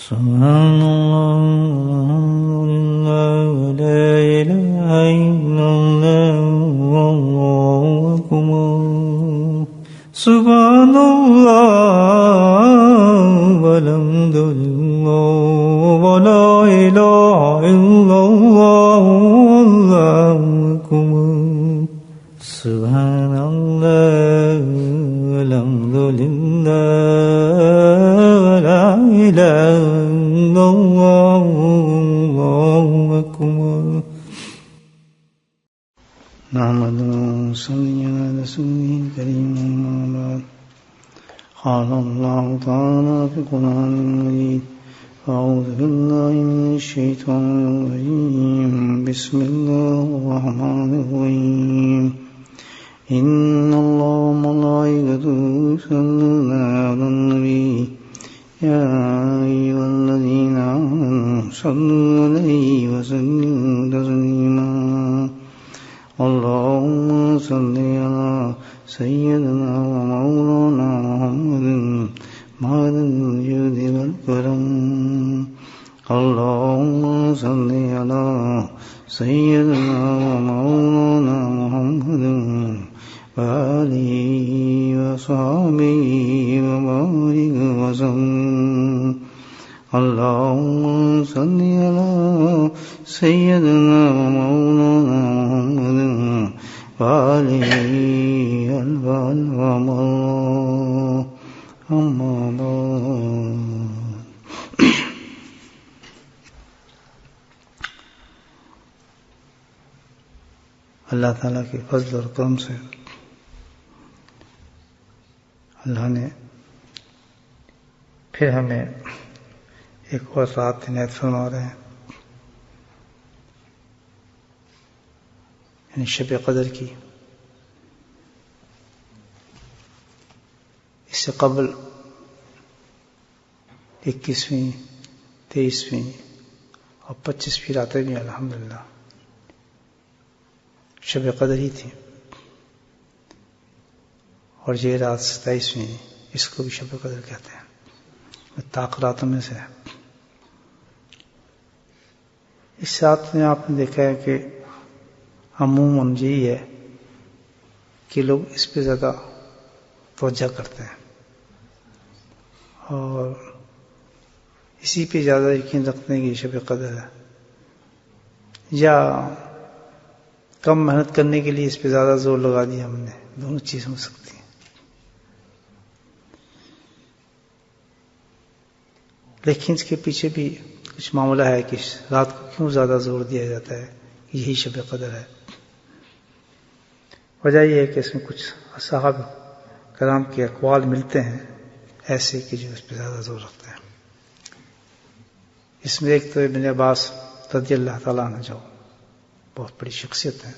سبحان الله لا إله إلا الله والله أكبر سبحان الله والحمد لله ولا إله إلا الله والله أكبر سبحان الله والحمد لله ولا إله إلا الله والله أكبر نحمده ونصلي على رسوله الكريم أما بعد قال الله تعالى في القرآن المجيد أعوذ بالله من الشيطان الرجيم بسم الله الرحمن الرحيم إن الله وملائكته يصلون على النبي يا أيها الذين آمنوا صلوا عليه وسلموا تسليما اللهم صل على سيدنا ومولانا محمد معدن الجود والكرم اللهم صل على سيدنا ومولانا محمد وآله وصحبه وبارك وسلم اللهم صل على سيدنا ومولانا محمد وآله وصحبه أما بعد اللہ تعالیٰ کے فضل اور کرم سے اللہ نے پھر ہمیں ایک اور رات عنایت فرما رہے ہیں، یعنی شب قدر کی۔ اس سے قبل 21ویں 23ویں اور 25ویں راتیں بھی الحمدللہ شب قدر ہی تھی، اور یہ رات 27ویں، اس کو بھی شب قدر کہتے ہیں، طاقراتوں میں سے ہے۔ اس رات میں آپ نے دیکھا ہے کہ عموماً یہی ہے کہ لوگ اس پہ زیادہ توجہ کرتے ہیں اور اسی پہ زیادہ یقین رکھتے ہیں کہ یہ شب قدر ہے، یا کم محنت کرنے کے لیے اس پہ زیادہ زور لگا دیا ہم نے۔ دونوں چیز ہو سکتی ہیں، لیکن اس کے پیچھے بھی کچھ معاملہ ہے کہ رات کو کیوں زیادہ زور دیا جاتا ہے کہ یہی شب قدر ہے۔ وجہ یہ ہے کہ اس میں کچھ اصحاب کرام کے اقوال ملتے ہیں ایسے کہ جو اس پہ زیادہ زور رکھتے ہیں۔ اس میں ایک تو ابن عباس رضی اللہ تعالیٰ عنہ جو بہت بڑی شخصیت ہے،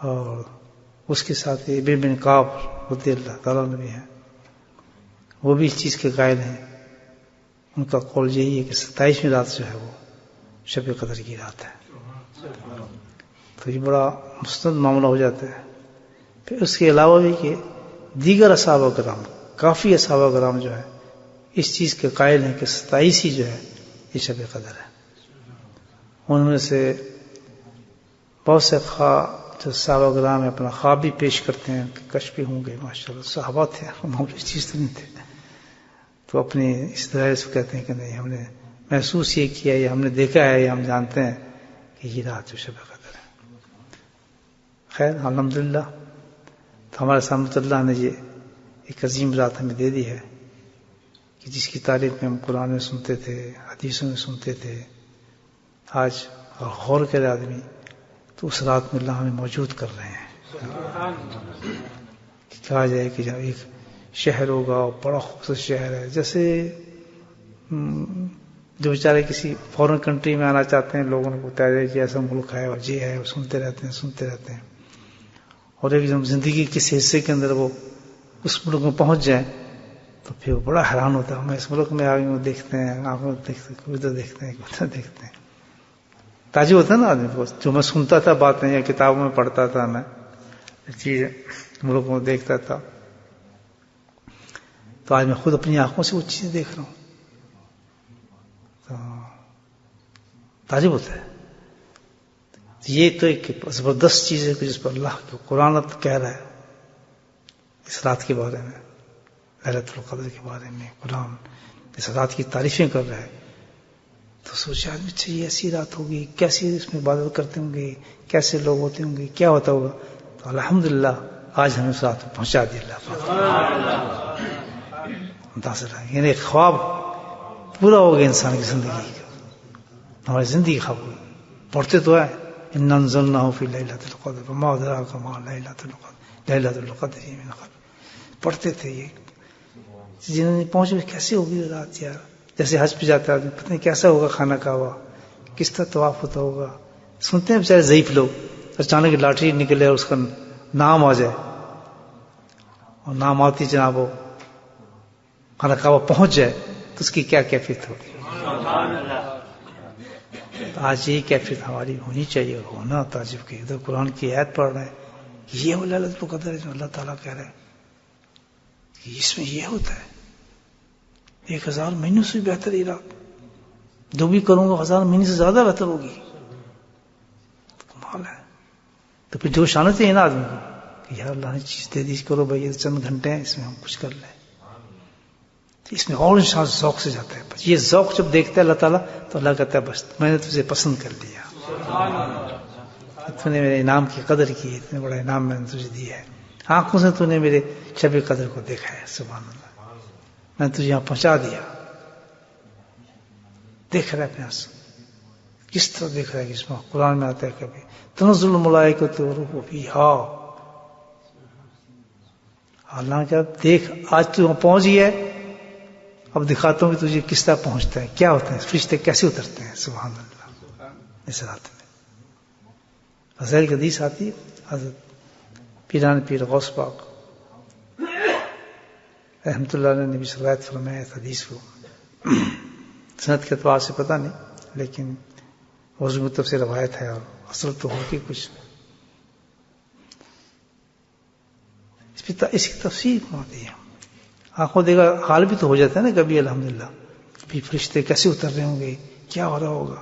اور اس کے ساتھ ابن بن کعب رضی اللہ تعالیٰ عنہ بھی ہیں، وہ بھی اس چیز کے قائل ہیں۔ ان کا قول یہی ہے کہ 27ویں رات جو ہے وہ شب قدر کی رات ہے، تو یہ بڑا مستند معاملہ ہو جاتا ہے۔ پھر اس کے علاوہ بھی کہ دیگر اصحابہ کرام، کافی اصحابہ کرام جو ہے اس چیز کے قائل ہیں کہ 27 ہی جو ہے یہ شب قدر ہے۔ ان میں سے بہت سے جو صحابہ کرام اپنا خواب بھی پیش کرتے ہیں کہ کش بھی ہوں گے، ماشاءاللہ صحابہ تھے، معمولی چیز تو نہیں تھے، تو اپنی اس طرح سے کہتے ہیں کہ نہیں، ہم نے محسوس یہ کیا، یہ ہم نے دیکھا ہے، یہ ہم جانتے ہیں کہ یہ رات جو شب قدر ہے۔ خیر الحمدللہ، تو ہمارے سامنے اللہ نے یہ ایک عظیم رات ہمیں دے دی ہے کہ جس کی تعریف میں ہم قرآن میں سنتے تھے، حدیثوں میں سنتے تھے۔ آج اور غور کرے آدمی تو اس رات میں اللہ ہمیں موجود کر رہے ہیں۔ کہا جائے کہ جب ایک شہر ہوگا اور بڑا خوبصورت شہر ہے، جیسے جو بیچارے کسی فورن کنٹری میں آنا چاہتے ہیں، لوگوں کو بتایا جائے کہ ایسا ملک ہے اور یہ ہے، وہ سنتے رہتے ہیں، اور ایک جب زندگی کسی حصے کے اندر وہ اس ملک میں پہنچ جائیں تو پھر وہ بڑا حیران ہوتا ہے، ہم اس ملک میں آگے دیکھتے ہیں، آنکھوں دیکھتے ہیں، ادھر دیکھتے ہیں، ادھر دیکھتے ہیں، تعجب ہوتا ہے نا آدمی کو۔ جو میں سنتا تھا باتیں یا کتابوں میں پڑھتا تھا، میں چیز ملک میں دیکھتا تھا، تو آج میں خود اپنی آنکھوں سے وہ چیزیں دیکھ رہا ہوں۔ تعجب ہوتا ہے. یہ تو ایک زبردست چیز ہے کہ جس پر اللہ کو قرآن کہہ رہا ہے اس رات کے بارے میں، لیلۃ القدر کے بارے میں قرآن اس رات کی تعریفیں کر رہا ہے. تو سوچے آدمی اچھا یہ ایسی رات ہوگی، کیسی اس میں عبادت کرتے ہوں گے، کیسے لوگ ہوتے ہوں گے، کیا ہوتا ہوگا. تو الحمدللہ آج ہمیں اس رات میں پہنچا دیا اللہ متاثر ہے. یعنی خواب پورا ہو گیا انسان کی زندگی کا، ہماری زندگی خواب ہوئی. پڑھتے تو ہے اِنَّا أَنزَلْنَاهُ فِي لَيْلَةِ الْقَدْرِ وَمَا أَدْرَاكَ مَا لَيْلَةُ الْقَدْرِ لَيْلَةُ الْقَدْرِ مِنْ خَيْرٍ. پڑھتے تھے یہ جنہوں نے پہنچے کیسے ہوگی رات یار. جیسے حج پہ جاتا ہے پتہ نہیں کیسا ہوگا کھانا کعبہ، کس طرح طواف ہوتا ہوگا. سنتے ہیں بیچارے ضعیف لوگ اچانک لاٹری نکلے اور اس کا نام آ جائے، اور نام آتی جناب وہ کھانا کعبہ پہنچ جائے تو اس کی کیا کیفیت ہوگی. آج یہی کیفیت ہماری ہونی چاہیے اور ہونا تعجب کی. ادھر قرآن کی آیت پڑھ رہے ہیں یہ وہ لیلۃ القدر ہے جو اللہ تعالیٰ کہہ رہے ہیں کہ اس میں یہ ہوتا ہے 1000 مہینوں سے بھی بہتر یہ رات. جو بھی کروں گا 1000 مہینے سے زیادہ بہتر ہوگی. کمال ہے. تو پھر جوش آنا چاہیے نا آدمی کو کہ یار اللہ نے چیز دے دی، کرو بھائی یہ چند گھنٹے ہیں اس میں ہم کچھ کر لیں. اس میں اور انسان ذوق سے جاتا ہے. یہ ذوق جب دیکھتا ہے اللہ تعالیٰ تو اللہ کہتا ہے بس میں نے تجھے پسند کر لیا، تو نے میرے انعام کی قدر کی، اتنے بڑا انعام میں نے تجھے دیا ہے. آنکھوں سے تو نے میرے شب قدر کو دیکھا ہے. سبحان اللہ. میں نے تجھے یہاں پہنچا دیا. دیکھ رہا ہے اپنے سے کس طرح دیکھ رہا ہے. اس میں قرآن میں آتا ہے کبھی تنزل الملائکۃ والروح فیہا. اللہ کیا دیکھ آج تو وہاں پہنچ گیا ہے، اب دکھاتا ہوں کہ تجھے کس طرح پہنچتا ہے، کیا ہوتا ہے، فرشتے کیسے اترتے ہیں. سبحان اللہ. اس رات میں فضائل کی حدیث آتی ہے. حضرت پیران پیر غوث پاک رحمۃ اللہ علیہ نے بھی روایت فرمایا اس حدیث کو. سند کے اعتبار سے پتہ نہیں لیکن موضوع مطلب سے روایت ہے اور اصل تو ہوگی کچھ. اس کی تفسیر ہوتی ہے. آنکھوں دیکھا حال بھی تو ہو جاتا ہے نا کبھی الحمدللہ. کبھی فرشتے کیسے اتر رہے ہوں گے، کیا ہو رہا ہوگا.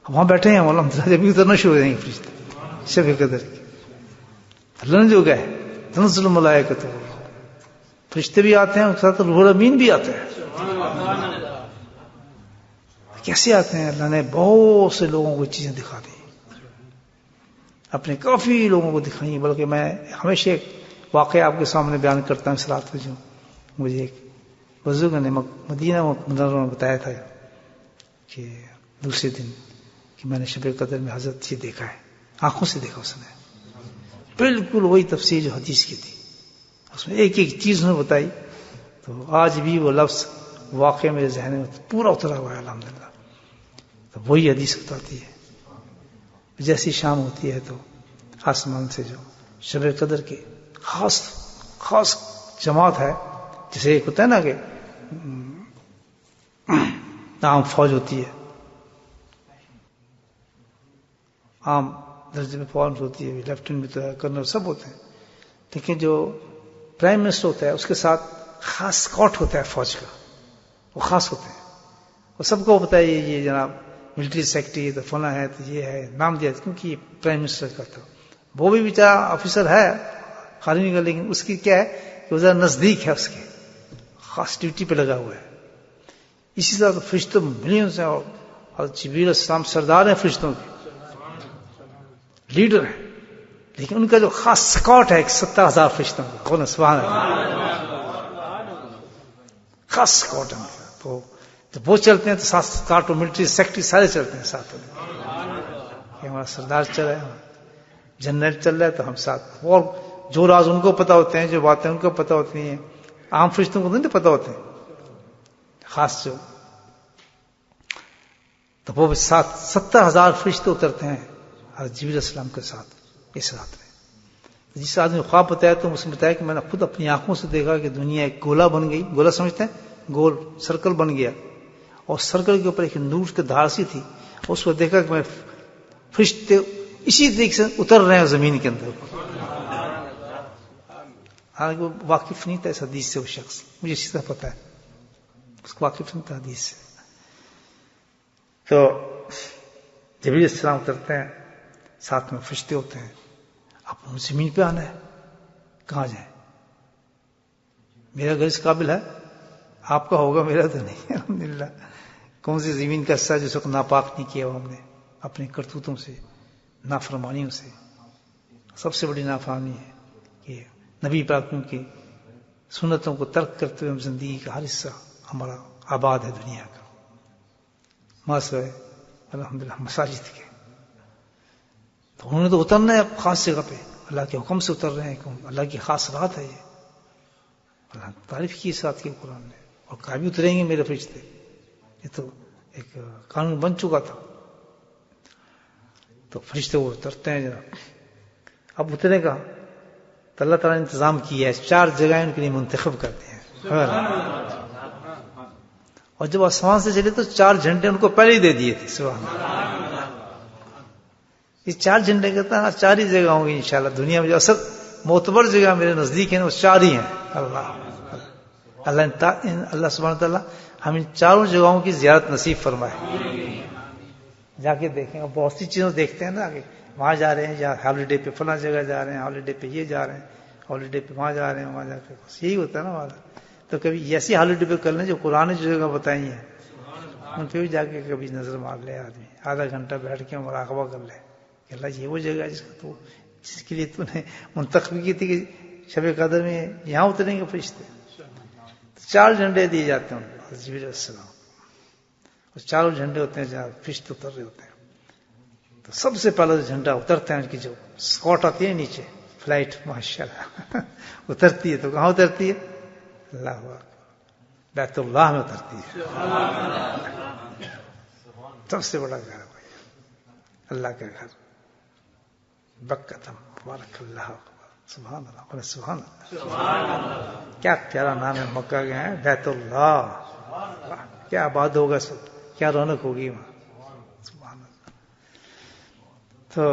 وہاں بیٹھے ہیں الحمدللہ جب بھی اترنا شروع ہو جائیں گے فرشتے شب قدر کی. اللہ نے جو کہا ہے تنزل الملائکۃ، فرشتے بھی آتے ہیں، اس کے ساتھ روح الامین بھی آتے ہیں. کیسے آتے ہیں؟ اللہ نے بہت سے لوگوں کو چیزیں دکھا دی، اپنے کافی لوگوں کو دکھائی. بلکہ میں ہمیشہ ایک واقعہ آپ کے سامنے بیان کرتا ہوں اس رات کو. جو مجھے ایک بزرگ نے مدینہ منورہ میں بتایا تھا کہ دوسرے دن کہ میں نے شب قدر میں حضرت یہ دیکھا ہے، آنکھوں سے دیکھا. اس نے بالکل وہی تفسیر جو حدیث کی تھی، اس میں ایک ایک چیز انہوں نے بتائی. تو آج بھی وہ لفظ واقعہ میرے ذہن میں پورا اترا ہوا ہے الحمدللہ. تو وہی حدیث بتاتی ہے جیسی شام ہوتی ہے تو آسمان سے جو شب قدر کی خاص جماعت ہے، جیسے ایک ہوتا ہے نا کہ عام فوج ہوتی ہے، عام درجے میں فوج ہوتی ہے، لیفٹیننٹ کرنل سب ہوتے ہیں. لیکن جو پرائم منسٹر ہوتا ہے اس کے ساتھ خاص اسکاٹ ہوتا ہے فوج کا، وہ خاص ہوتے ہیں. وہ سب کو پتا ہے یہ جناب ملٹری سیکرٹری تو فلاں ہے، تو یہ ہے نام دیا کیونکہ یہ پرائم منسٹر کا تھا. وہ بھی بیچارہ آفیسر ہے خالی نہیں کر، لیکن اس کی کیا ہے کہ وہ ذرا نزدیک ہے، اس کے خاص ڈیوٹی پہ لگا ہوا ہے. اسی طرح فرشتوں ملینز ہیں اور جبریل السلام سردار ہیں فرشتوں کے، لیڈر ہیں. لیکن ان کا جو خاص اسکاٹ ہے 70,000 فرشتوں کا، کون سبحان اللہ، خاص اسکاٹ ہے. تو جب وہ چلتے ہیں تو ساتھ اسکاٹ اور ملٹری سیکرٹری سارے چلتے ہیں ساتھ. کہ ہمارا سردار چل رہا ہے، جنرل چل رہا ہے تو ہم ساتھ. اور جو راز ان کو پتا ہوتے ہیں، جو باتیں ان کو پتا ہوتی ہیں، عام فرشتوں کو نہیں پتا ہوتے ہیں، خاص جو. تو وہ 70,000 فرشتے اترتے ہیں حضرت جبریل السلام کے ساتھ اس رات میں. جس آدمی خواب بتایا تو اس نے بتایا کہ میں نے خود اپنی آنکھوں سے دیکھا کہ دنیا ایک گولا بن گئی. گولا سمجھتے ہیں؟ گول سرکل بن گیا، اور سرکل کے اوپر ایک نور کی دھار سی تھی. اس کو دیکھا کہ میں فرشتے اسی طریقے سے اتر رہے ہیں زمین کے اندر. حالانکہ وہ واقف نہیں تھا اس حدیث سے، وہ شخص مجھے اسی طرح پتا ہے، اس کو واقف نہیں تھا حدیث سے. تو جبریل السلام اترتے ہیں، ساتھ میں فرشتے ہوتے ہیں. اب زمین پہ آنا ہے، کہاں جائیں؟ میرا گھر اس قابل ہے؟ آپ کا ہوگا، میرا تو نہیں. الحمدللہ. کون سی زمین کا حصہ جس کو ناپاک نہیں کیا ہو ہم نے اپنی کرتوتوں سے، نافرمانیوں سے. سب سے بڑی نافرمانی ہے کہ نبی پاکوں کی سنتوں کو ترک کرتے ہوئے ہم زندگی کا ہر حصہ ہمارا آباد ہے دنیا کا. مسئلہ الحمدللہ مساجد کے، تو انہوں نے تو اترنا ہے خاص جگہ پہ، اللہ کے حکم سے اتر رہے ہیں. اللہ کی خاص رات ہے یہ. اللہ تعریف کی ساتھ کی قرآن نے، اور کہا بھی اتریں گے میرے فرشتے. یہ تو ایک قانون بن چکا تھا. تو فرشتے وہ اترتے ہیں جناب. اب اترے گا تو اللہ تعالیٰ نے انتظام کیا ہے، 4 جگہیں ان کے لیے منتخب کرتے ہیں. اور جب آسمان سے چلے تو 4 جھنڈے ان کو پہلے ہی دے دیے تھے. سبحان اللہ. یہ 4 جھنڈے کہتا ہے 4 ہی جگہ ہوں گی انشاءاللہ دنیا میں. جو اصل معتبر جگہ میرے نزدیک ہے نا، وہ 4 ہی ہیں. اللہ سبحانہ تعالیٰ ہم ان 4 جگہوں کی زیارت نصیب فرمائے. جا کے دیکھیں. اور بہت سی چیزوں دیکھتے ہیں نا کہ وہاں جا رہے ہیں، یا ہالیڈے پہ فلاں جگہ جا رہے ہیں، ہالیڈے پہ یہ جا رہے ہیں، ہالیڈے پہ وہاں جا رہے ہیں، وہاں جا کے بس یہی ہوتا ہے نا ہمارا. تو کبھی ایسی ہالیڈے پہ کر لیں جو قرآن جو جگہ بتائی ہیں، ان پہ بھی جا کے کبھی نظر مار لے آدمی. آدھا گھنٹہ بیٹھ کے مراقبہ کر لے کہ اللہ یہ وہ جگہ ہے جس کے لیے تو نے منتخب کی تھی کہ شب قدر میں یہاں اتریں گے فرشتے. 4 جھنڈے دیے جاتے ہیں ان کو جبریل علیہ السلام. اور 4 جھنڈے ہوتے ہیں جہاں فرشتے اتر رہے ہوتے ہیں. تو سب سے پہلا جھنڈا اترتا ہے ان کی جو اسکاٹ آتی ہے نیچے فلائٹ، ماشاءاللہ اترتی ہے. تو کہاں اترتی ہے؟ اللہ اکبر، بیت اللہ میں اترتی ہے. سب سے بڑا گھر ہے اللہ کا گھر. بکتم بارک اللہ اکبر. سبحان اللہ، سبحان اللہ. کیا پیارا نام ہے. مکہ گئے ہیں، بیت اللہ، کیا آباد ہوگا سب، کیا رونق ہوگی وہاں. سبحان اللہ. تو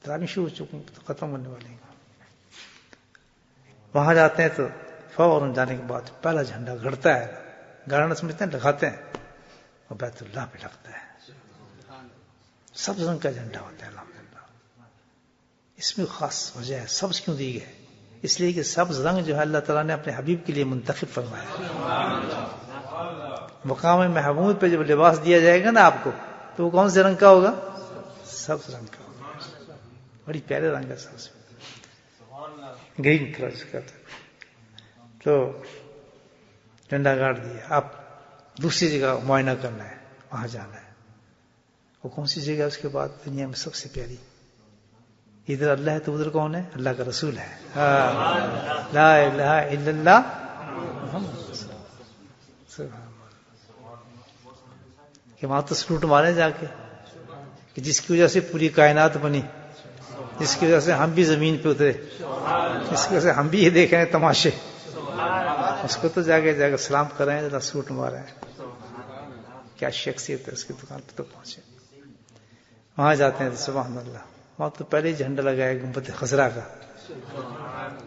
تعلیم شروع ہو چکی تو ختم ہونے والی. وہاں جاتے ہیں تو فوراً جانے کے بعد پہلا جھنڈا گڑتا ہے. گاڑنا سمجھتے ہیں، لگاتے ہیں، اور بیت اللہ پہ لگتا ہے. سبز رنگ کا جھنڈا ہوتا ہے. الحمدللہ. اس میں خاص وجہ ہے سبز کیوں دی گئے؟ اس لیے کہ سبز رنگ جو ہے اللہ تعالیٰ نے اپنے حبیب کے لیے منتخب فرمایا. مقام محمود پہ جب لباس دیا جائے گا نا آپ کو، تو وہ کون سے رنگ کا ہوگا؟ سبز رنگ کا ہوگا. بڑی پیارے رنگ ہے سبز، گرین کلر کا. تو ڈنڈا گاڑ دیا. اب دوسری جگہ معائنہ کرنا ہے، وہاں جانا ہے. وہ کون سی جگہ؟ اس کے بعد دنیا میں سب سے پیاری. ادھر اللہ ہے تو ادھر کون ہے؟ اللہ کا رسول ہے. لا الہ الا اللہ محمد رسول اللہ. کہ وہاں تو سلوٹ مارے جا کے، کہ جس کی وجہ سے پوری کائنات بنی، جس کی وجہ سے ہم بھی زمین پہ اترے، جس کی وجہ سے ہم بھی یہ دیکھ رہے ہیں تماشے. اس کو تو جا کے سلام کر رہے ہیں، سلوٹ مارے ہیں. کیا شخصیت ہے اس کی دکان پہ تو پہنچے. وہاں جاتے ہیں تو سبحان اللہ، وہاں تو پہلے ہی جھنڈا لگایا گنبد خضرا کا،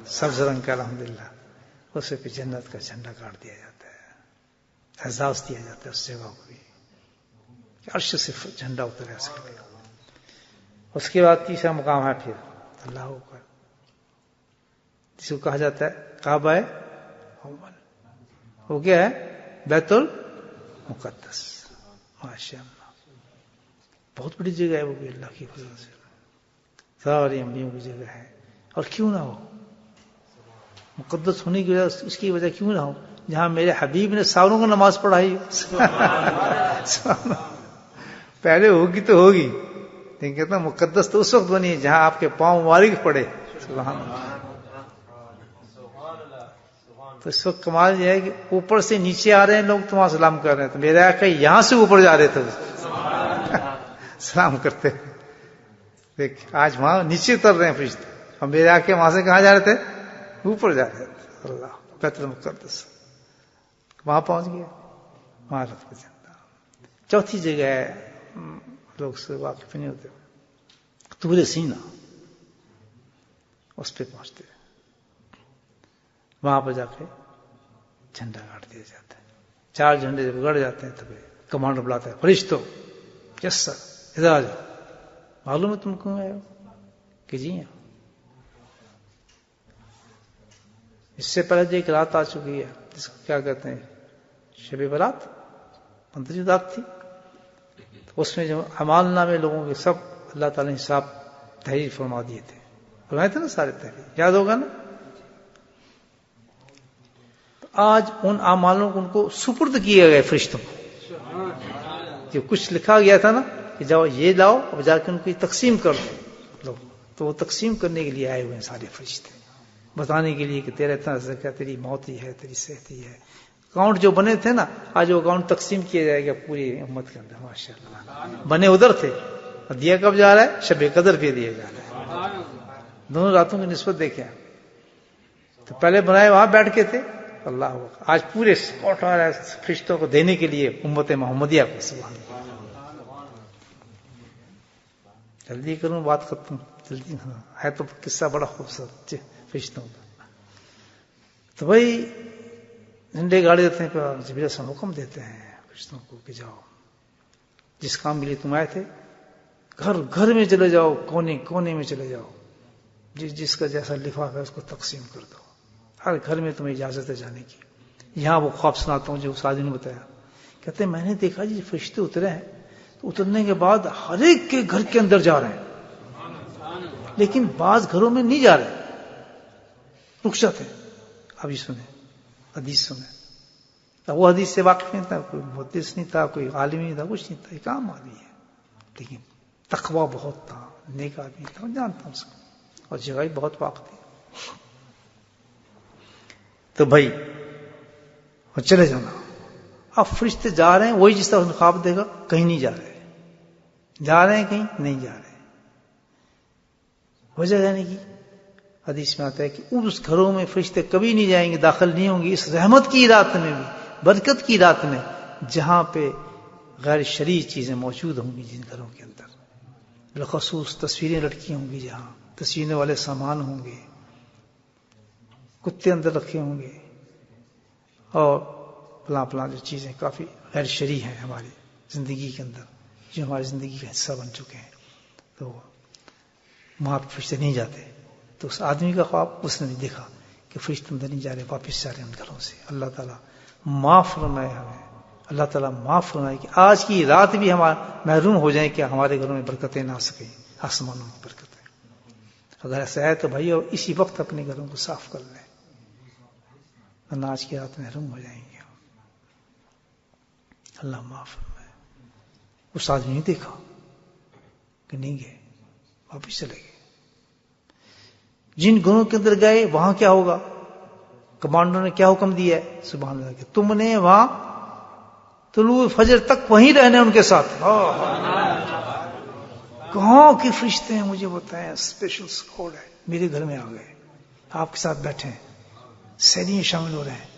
سبز رنگ کا. الحمدللہ. اسے پہ جنت کا جھنڈا کاٹ دیا جاتا ہے، اعزاز دیا جاتا ہے اس جگہ کو بھی. عرش سے جھنڈا اترا اس کے لیے. اس کے بعد تیسرا مقام ہے پھر اللہ اکبر، جس کو کہا جاتا ہے کعبہ اول. وہ کیا ہے؟ بیت المقدس. ماشاء اللہ، بہت بڑی جگہ ہے وہ بھی اللہ کی فضل سے. ساری انبیاء کی جگہ ہے. اور کیوں نہ ہو مقدس ہونے کی وجہ، اس کی وجہ کیوں نہ ہو جہاں میرے حبیب نے سالوں کو نماز پڑھائی. پہلے ہوگی تو ہوگی، لیکن کہتا مقدس تو اس وقت بنی جہاں آپ کے پاؤں مبارک پڑے. سبحان اللہ. تو اس وقت کمال یہ ہے کہ اوپر سے نیچے آ رہے ہیں لوگ، تمہارا سلام کر رہے ہیں. تو میرے آقا یہاں سے اوپر جا رہے تھے سلام کرتے. دیکھ آج وہاں نیچے اتر رہے ہیں فرشتے، اور میرے آقا وہاں سے کہاں جا رہے تھے؟ اوپر جا رہے تھے. اللہ بیت المقدس. وہاں پہنچ گیا، وہاں رکھ کے جاتا. چوتھی جگہ ہے، لوگ سے واقف نہیں ہوتے، طور سینا. اس پہ پہنچتے، وہاں پہ جا کے جھنڈا گاڑ دیا جاتا ہے. 4 جھنڈے جب گڑ جاتے ہیں تب کمانڈر بلاتا ہے فرشتوں، یس سر ادھر آ جاؤ، معلوم ہے تم کیوں آئے ہو؟ کہ جی ہاں، اس سے پہلے جو ایک رات آ چکی ہے جس کو کیا کہتے ہیں شب برات، 15 رات تھی، اس میں جو اعمال نامے لوگوں کے سب اللہ تعالیٰ نے حساب تحریر فرما دیے تھے، فرمائے تھے نا سارے تحریر، یاد ہوگا نا؟ تو آج ان اعمالوں کو ان کو سپرد کیے گئے فرشتوں کو، جو کچھ لکھا گیا تھا نا کہ جاؤ یہ لاؤ، اب جا کے ان کی تقسیم کر دو، تو وہ تقسیم کرنے کے لیے آئے ہوئے ہیں سارے فرشتے، بتانے کے لیے کہ تیرا اتنا رزق ہے، تیری موت ہی ہے، تیری صحت ہی ہے۔ اکاؤنٹ جو بنے تھے نا، آج وہ اکاؤنٹ تقسیم کیا جائے گا پوری امت کے اندر، ماشاء اللہ۔ بنے ادھر تھے، دیا کب جا رہا ہے؟ شب قدر پہ دیا جا رہا ہے۔ دونوں راتوں کی نسبت دیکھیں، تو پہلے بنائے وہاں بیٹھ کے تھے، اللہ اکبر، آج پورے اسپاٹ آ رہا ہے فرشتوں کو دینے کے لیے امت محمدیہ کو، سبحان اللہ۔ جلدی کروں بات ختم، جلدی ہے تو قصہ بڑا خوبصورت فرشتوں کا۔ تو بھائی جھنڈے گاڑی دیتے ہیں، جبریل سے حکم دیتے ہیں فرشتوں کو کہ جاؤ، جس کام کے لیے تم آئے تھے گھر گھر میں چلے جاؤ، کونے کونے میں چلے جاؤ، جس کا جیسا لفافہ ہے اس کو تقسیم کر دو، ہر گھر میں تمہیں اجازت ہے جانے کی۔ یہاں وہ خواب سناتا ہوں جو اس آدمی نے بتایا، کہتے ہیں میں نے دیکھا جی فرشتے اترے ہیں، تو اترنے کے بعد ہر ایک کے گھر کے اندر جا رہے ہیں، لیکن بعض گھروں میں نہیں جا رہے، رخصت ہے۔ اب یہ سنیں حدیث سنیں، اب وہ حدیث سے واقف نہیں تھا، کوئی محدث نہیں تھا، کوئی عالم نہیں تھا، کچھ نہیں تھا، ایک عام آدمی ہے، لیکن تقویٰ بہت تھا، نیک آدمی تھا، میں جانتا ہوں اس کو، اور جگہ ہی بہت واقع تھی۔ تو بھائی اور چلے جانا، اب فرشتے جا رہے ہیں، وہی جس طرح خواب دے گا، کہیں نہیں جا رہے، جا رہے ہیں کہیں نہیں جا رہے۔ وجہ جانے کی حدیث میں آتا ہے کہ اس گھروں میں فرشتے کبھی نہیں جائیں گے، داخل نہیں ہوں گے اس رحمت کی رات میں بھی، برکت کی رات میں، جہاں پہ غیر شرعی چیزیں موجود ہوں گی، جن گھروں کے اندر بالخصوص تصویریں لٹکی ہوں گی، جہاں تصویریں والے سامان ہوں گے، کتے اندر رکھے ہوں گے، اور پلاں پلاں جو چیزیں کافی غیر شرعی ہیں ہماری زندگی کے اندر، جو ہماری زندگی کا حصہ بن چکے ہیں، تو وہاں پہ فرشتے نہیں جاتے۔ تو اس آدمی کا خواب اس نے بھی دیکھا کہ فرشتے اندر نہیں جا رہے، واپس جا رہے ہیں ان گھروں سے۔ اللہ تعالیٰ معاف فرمائے ہمیں، اللہ تعالیٰ معاف فرمائے کہ آج کی رات بھی ہم محروم ہو جائیں کہ ہمارے گھروں میں برکتیں نہ آ سکیں، آسمانوں میں برکتیں۔ اگر ایسا ہے تو بھائی اسی وقت اپنے گھروں کو صاف کر لیں، ورنہ آج کی رات محروم ہو جائیں گے۔ اللہ معاف فرمائے۔ اس آدمی نے دیکھا کہ نہیں گئے، واپس چلے گئے۔ جن گھروں کے اندر گئے وہاں کیا ہوگا؟ کمانڈر نے کیا حکم دیا ہے؟ سبحان اللہ، کہ تم نے وہاں طلوع فجر تک وہیں رہنا ہے ان کے ساتھ۔ کہاں کے فرشتے ہیں مجھے بتائیں، اسپیشل اسکواڈ ہے، میرے گھر میں آ گئے، آپ کے ساتھ بیٹھے ہیں، سیدیں شامل ہو رہے ہیں،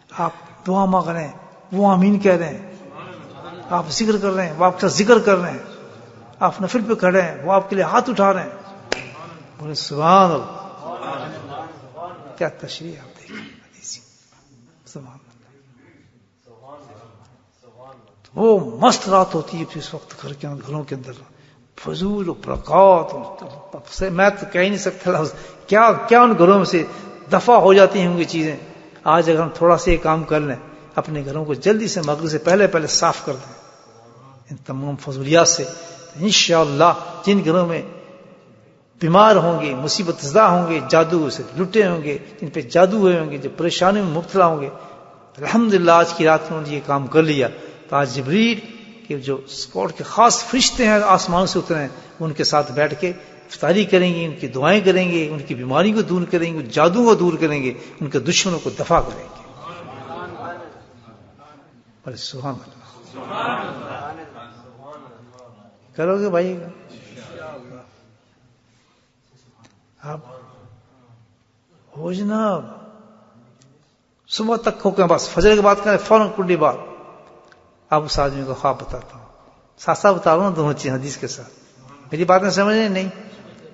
آپ دعا مانگ رہے ہیں، وہ آمین کہہ رہے ہیں، آپ ذکر کر رہے ہیں، وہ آپ کا ذکر کر رہے ہیں، آپ نفل پہ کھڑے ہیں، وہ آپ کے لیے ہاتھ اٹھا رہے ہیں۔ بولے سبحان اللہ، کیا تشریح آپ دیکھیں حدیث، سبحان اللہ۔ وہ مست رات ہوتی ہے اس وقت گھروں کے اندر، فضول و برکات، میں تو کہہ نہیں سکتا کیا کیا ان گھروں میں سے دفع ہو جاتی ہوں گی چیزیں۔ آج اگر ہم تھوڑا سا یہ کام کر لیں، اپنے گھروں کو جلدی سے مغرب سے پہلے صاف کر دیں ان تمام فضولیات سے، انشاءاللہ جن گھروں میں بیمار ہوں گے، مصیبت زدہ ہوں گے، جادو سے لٹے ہوں گے، جن پہ جادو ہوئے ہوں گے، جو پریشانیوں میں مبتلا ہوں گے، الحمدللہ آج کی رات میں انہوں نے یہ کام کر لیا، تو آج جبریل کے جو اسکواڈ کے خاص فرشتے ہیں آسمان سے اترے ہیں، ان کے ساتھ بیٹھ کے افطاری کریں گے، ان کی دعائیں کریں گے، ان کی بیماری کو دور کریں گے، جادو کو دور کریں گے، ان کے دشمنوں کو دفع کریں گے۔ بھلے سبحان اللہ کرو گے بھائی، آپ ہو جناب صبح تک ہو کے بس فجر کے بعد کریں، فوراً کنڈی بات۔ اب اس آدمی کو خواب بتاتا ہوں، ساتھ ساتھ بتا رہا ہوں دونوں چیز حدیث کے ساتھ، میری باتیں سمجھیں نہیں،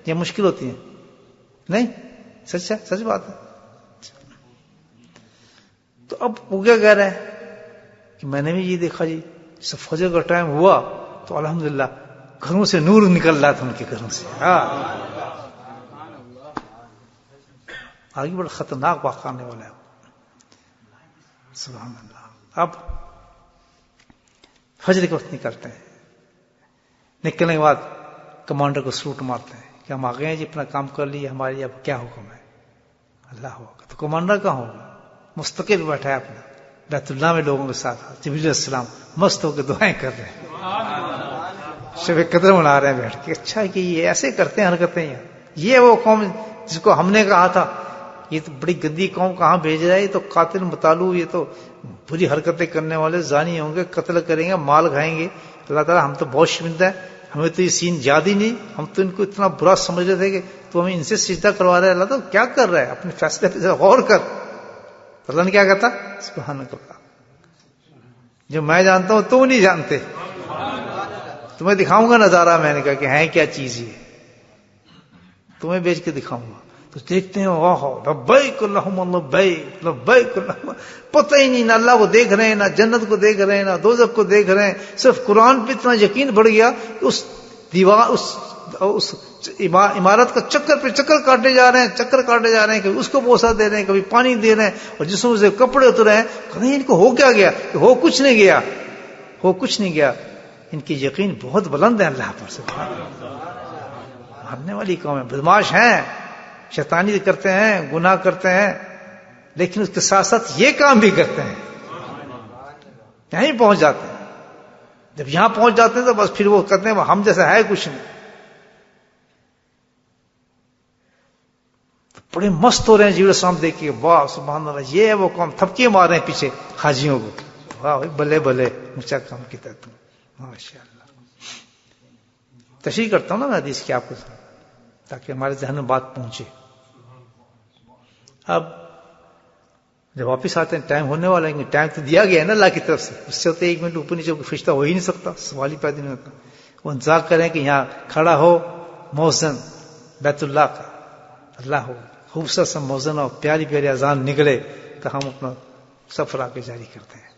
یہ مشکل ہوتی ہیں نہیں، سچ ہے، سچ بات ہے۔ تو اب وہ کیا کہہ رہا ہے کہ میں نے بھی یہ دیکھا جی جب فجر کا ٹائم ہوا تو الحمدللہ گھروں سے نور نکل رہا تھا ان کے گھروں سے. آگے بڑا خطرناک واقعہ آنے والا ہے. سبحان اللہ. اب فجر کے وقت نکلتے ہیں. نکلنے کے بعد کمانڈر کو سلوٹ مارتے ہیں کہ ہم آ گئے ہیں جی، اپنا کام کر لیے، ہمارے اب کیا حکم ہے. اللہ ہوگا. تو کمانڈر کہاں ہوگا؟ مستقل بیٹھا ہے اپنا بیت اللہ میں لوگوں کے ساتھ. جبریل علیہ السلام مست ہو کے دعائیں کر رہے ہیں، شب قدر منا رہے ہیں بیٹھ کے. اچھا کہ یہ ایسے کرتے ہیں حرکتیں ہیں. یہ وہ قوم جس کو ہم نے کہا تھا یہ تو بڑی گندی قوم کہاں بھیج رہا ہے، یہ تو قاتل مطالو، یہ تو بری حرکتیں کرنے والے زانی ہوں گے، قتل کریں گے، مال کھائیں گے. اللہ تعالیٰ ہم تو بہت شرمندہ ہے، ہمیں تو یہ سین یاد ہی نہیں. ہم تو ان کو اتنا برا سمجھ رہے تھے کہ تو ہمیں ان سے سجدہ کروا رہا ہے. اللہ تو کیا کر رہا ہے؟ اپنے فیصلے پہ غور کر. اللہ نے کیا کہتا؟ سبحان اللہ، جو میں جانتا ہوں تو نہیں جانتے. تمہیں دکھاؤں گا نظارہ. میں نے کہا کہ ہے کیا چیز یہ، تمہیں بیچ کے دکھاؤں گا. تو دیکھتے ہیں واہ لبیک اللہم لبیک لبیک اللہم. پتہ ہی نہیں، نہ اللہ کو دیکھ رہے ہیں، نہ جنت کو دیکھ رہے ہیں، نہ دوزخ کو دیکھ رہے ہیں. صرف قرآن پہ اتنا یقین بڑھ گیا کہ اس دیوار اس عمارت کا چکر پہ چکر کاٹے جا رہے ہیں، چکر کاٹے جا رہے ہیں. کبھی اس کو بوسہ دے رہے ہیں، کبھی پانی دے رہے ہیں، اور جسموں سے کپڑے اتر رہے ہیں. کہیں ان کو ہو کیا گیا؟ کہ ہو کچھ نہیں گیا، ہو کچھ نہیں گیا. ان کی یقین بہت بلند ہے اللہ پر. سبحان اللہ. مارنے والی قوم ہے، بدماش ہیں، شیطانی کرتے ہیں، گناہ کرتے ہیں، لیکن اس کے ساتھ ساتھ یہ کام بھی کرتے ہیں. یہیں پہنچ جاتے ہیں. جب یہاں پہنچ جاتے ہیں تو بس پھر وہ کرتے ہیں ہم جیسا ہے کچھ نہیں. تو بڑے مست ہو رہے ہیں. جبریل السلام دیکھ کے واہ سبحان اللہ، یہ ہے وہ قوم. تھپکے مار رہے ہیں پیچھے حاجیوں کو. واہ بلے بلے، اونچا کام کیا تم، ماشاء اللہ. تشریح کرتا ہوں نا میں حدیث کی آپ کو تاکہ ہمارے ذہن میں بات پہنچے. اب جب واپس آتے ہیں ٹائم ہونے والا ہے، ٹائم تو دیا گیا ہے نا اللہ کی طرف سے. اس سے ہوتے 1 منٹ اوپر نیچے فرشتہ ہو ہی نہیں سکتا، سوال ہی پیدا نہیں ہوتا. وہ انتظار کریں کہ یہاں کھڑا ہو مؤذن بیت اللہ کا. اللہ ہو خوبصورت سا مؤذن ہو، پیاری پیاری اذان نکلے تو ہم اپنا سفر آگے جاری کرتے ہیں.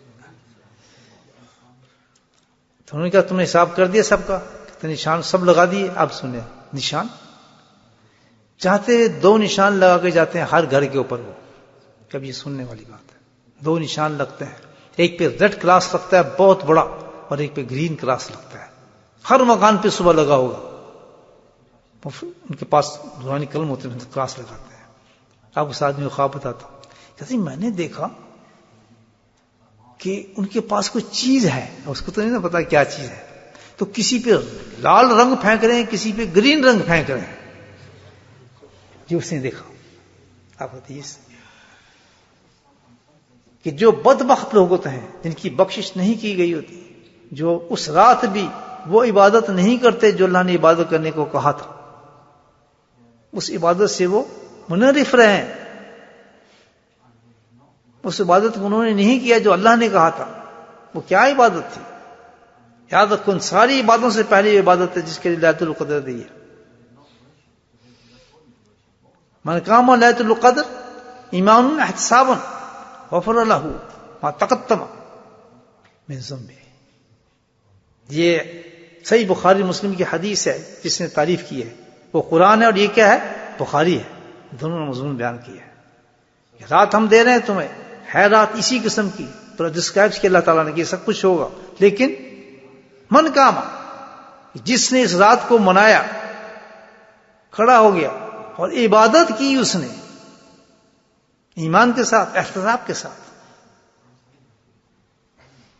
تو انہوں نے کہا تم نے حساب کر دیا سب کا؟ نشان سب لگا دیے. اب سنیں نشان چاہتے 2 نشان لگا کے جاتے ہیں ہر گھر کے اوپر. وہ کب یہ سننے والی بات ہے. 2 نشان لگتے ہیں، ایک پہ ریڈ کراس لگتا ہے بہت بڑا، اور ایک پہ گرین کراس لگتا ہے. ہر مکان پہ صبح لگا ہوگا. ان کے پاس نورانی قلم ہوتے ہیں، کراس لگاتے ہیں. آپ اس آدمی کو خواب بتاتا ہوں، کہتے میں نے دیکھا کہ ان کے پاس کوئی چیز ہے، اس کو تو نہیں نا پتا کیا چیز ہے. تو کسی پہ لال رنگ پھینک رہے ہیں، کسی پہ گرین رنگ پھینک رہے ہیں. جو اس نے دیکھا. آپ حدیث کہ جو بدبخت لوگ ہوتے ہیں جن کی بخشش نہیں کی گئی ہوتی، جو اس رات بھی وہ عبادت نہیں کرتے جو اللہ نے عبادت کرنے کو کہا تھا، اس عبادت سے وہ منحرف رہے ہیں. اس عبادت کو انہوں نے نہیں کیا جو اللہ نے کہا تھا. وہ کیا عبادت تھی؟ یاد رکھو ان ساری عبادتوں سے پہلی عبادت ہے جس کے لیے لیلۃ القدر دی ہے. من قام لیلۃ القدر ایمانا احتسابا غفر له ما تقدم من ذنبه. یہ صحیح بخاری مسلم کی حدیث ہے جس نے تعریف کی ہے. وہ قرآن ہے اور یہ کیا ہے؟ بخاری ہے. دونوں نے مضمون بیان کیا ہے. رات ہم دے رہے ہیں تمہیں، ہے رات اسی قسم کی تو ڈسکرائب کہ اللہ تعالیٰ نے کہ سب کچھ ہوگا. لیکن من کام، جس نے اس رات کو منایا، کھڑا ہو گیا اور عبادت کی اس نے ایمان کے ساتھ، احتساب کے ساتھ،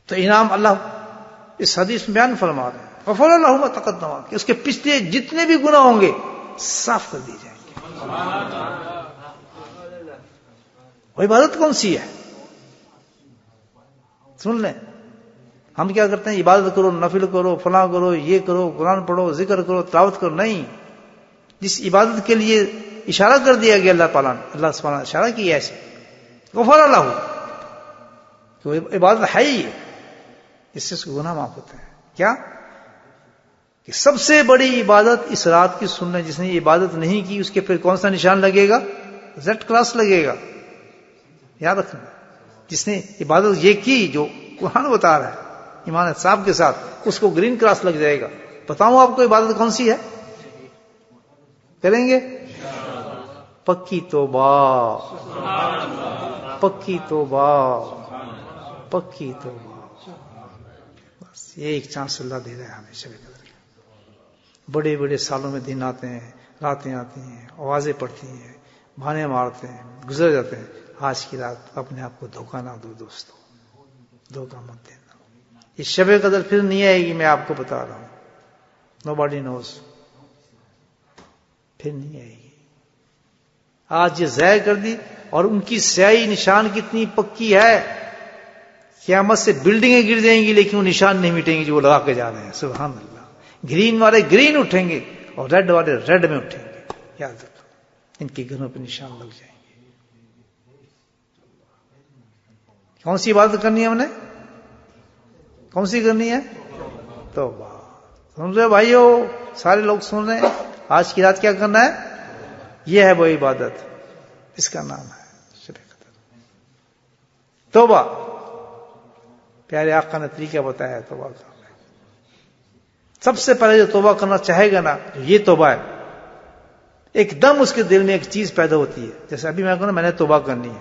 تو انعام اللہ اس حدیث میں بیان فرما رہے ہیں. غفر اللہ ما تقدم، کہ اس کے پچھلے جتنے بھی گناہ ہوں گے صاف کر دیے جائیں گے. وہ عبادت کون سی ہے؟ سن لیں. ہم کیا کرتے ہیں؟ عبادت کرو، نفل کرو، فلاں کرو، یہ کرو، قرآن پڑھو، ذکر کرو، تلاوت کرو. نہیں، جس عبادت کے لیے اشارہ کر دیا گیا اللہ تعالیٰ نے، اللہ سبحانہ نے اشارہ کیا ایسے غفر اللہ، کہ عبادت ہے ہی، اس سے گناہ معاف ہوتے ہیں. کیا کہ سب سے بڑی عبادت اس رات کی سننا. جس نے عبادت نہیں کی اس کے پھر کون سا نشان لگے گا؟ زیڈ کلاس لگے گا. یاد رکھنا، جس نے عبادت یہ کی جو قرآن بتا رہا ہے، ایمان صاحب کے ساتھ، اس کو گرین کراس لگ جائے گا. بتاؤں آپ کو عبادت کون سی ہے؟ کریں گے؟ پکی توبہ، پکی توبہ، پکی توبہ. بس یہ ایک چانس اللہ دے رہا ہے ہمیں شب قدر کا. بڑے بڑے سالوں میں دن آتے ہیں، راتیں آتی ہیں، آوازیں پڑتی ہیں، بہانے مارتے ہیں، گزر جاتے ہیں. آج کی رات اپنے آپ کو دھوکہ نہ دو دوستو، دھوکہ مت دینا. یہ شب قدر پھر نہیں آئے گی، میں آپ کو بتا رہا ہوں. نوباڈی نوز، پھر نہیں آئے گی. آج یہ ضائع کر دی، اور ان کی سیاہی نشان کتنی پکی ہے، قیامت سے بلڈنگیں گر جائیں گی لیکن وہ نشان نہیں مٹیں گے جو وہ لگا کے جا رہے ہیں. سبحان اللہ. گرین والے گرین اٹھیں گے اور ریڈ والے ریڈ میں اٹھیں گے. یاد رکھو، ان کے گھروں پہ نشان لگ جائیں گے. کون سی عبادت کرنی ہے ہم نے؟ کون سی کرنی ہے؟ توبہ. سن رہے بھائیو، سارے لوگ سن رہے ہیں. آج کی رات کیا کرنا ہے؟ یہ ہے وہ عبادت، اس کا نام ہے شب قدر. توبہ. پیارے آقا نے طریقہ بتایا ہے توبہ کا. سب سے پہلے جو توبہ کرنا چاہے گا نا، یہ توبہ ہے، ایک دم اس کے دل میں ایک چیز پیدا ہوتی ہے. جیسے ابھی میں کہوں نا میں نے توبہ کرنی ہے،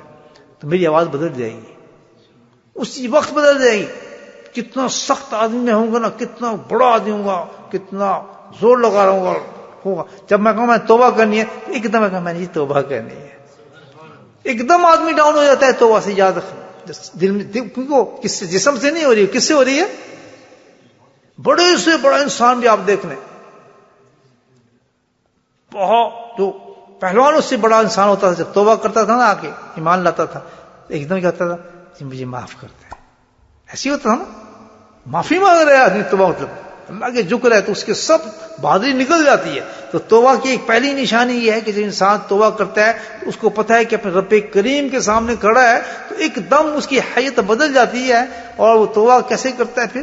تو میری آواز بدل جائے گی، اسی وقت بدل جائے گی. کتنا سخت آدمی میں ہوں گا نا، کتنا بڑا آدمی ہوں گا، کتنا زور لگا رہا ہوں گا ہوگا. جب میں کہوں میں توبہ کرنی ہے، ایک دم میں کہوں میں نے توبہ کرنی ہے، ایک دم آدمی ڈاؤن ہو جاتا ہے توبہ سے. یاد رکھنا دل میں، کیونکہ کس سے؟ جسم سے نہیں ہو رہی ہے. کس سے ہو رہی ہے؟ بڑے سے بڑا انسان بھی آپ دیکھ لیں، بہت جو پہلوانوں سے بڑا انسان ہوتا تھا، جب توبہ کرتا تھا نا، آ کے ایمان لاتا تھا، ایک دم کہتا تھا جی مجھے معاف کرتے ہیں. ایسی ہوتا تھا نا، معافی مانگ رہے آدمی. توبہ مطلب اللہ کے ذکر ہے تو اس کے سب بہادری نکل جاتی ہے. تو توبہ کی ایک پہلی نشانی یہ ہے کہ جب انسان توبہ کرتا ہے تو اس کو پتہ ہے کہ اپنے رب کریم کے سامنے کھڑا ہے، تو ایک دم اس کی حیت بدل جاتی ہے. اور وہ توبہ کیسے کرتا ہے؟ پھر